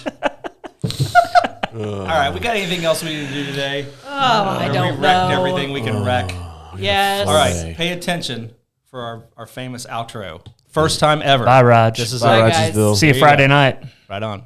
[SPEAKER 2] All right, we got anything else we need to do today?
[SPEAKER 4] I
[SPEAKER 2] Or
[SPEAKER 4] don't
[SPEAKER 2] we wrecked
[SPEAKER 4] know.
[SPEAKER 2] everything we can wreck.
[SPEAKER 4] Yes.
[SPEAKER 2] All right, pay attention for our famous outro. First time ever.
[SPEAKER 1] Bye, Raj.
[SPEAKER 2] This is
[SPEAKER 4] Bye,
[SPEAKER 2] it.
[SPEAKER 4] guys.
[SPEAKER 3] Rogersville.
[SPEAKER 1] See you
[SPEAKER 2] There you
[SPEAKER 1] Friday
[SPEAKER 2] go.
[SPEAKER 1] night.
[SPEAKER 2] Right on.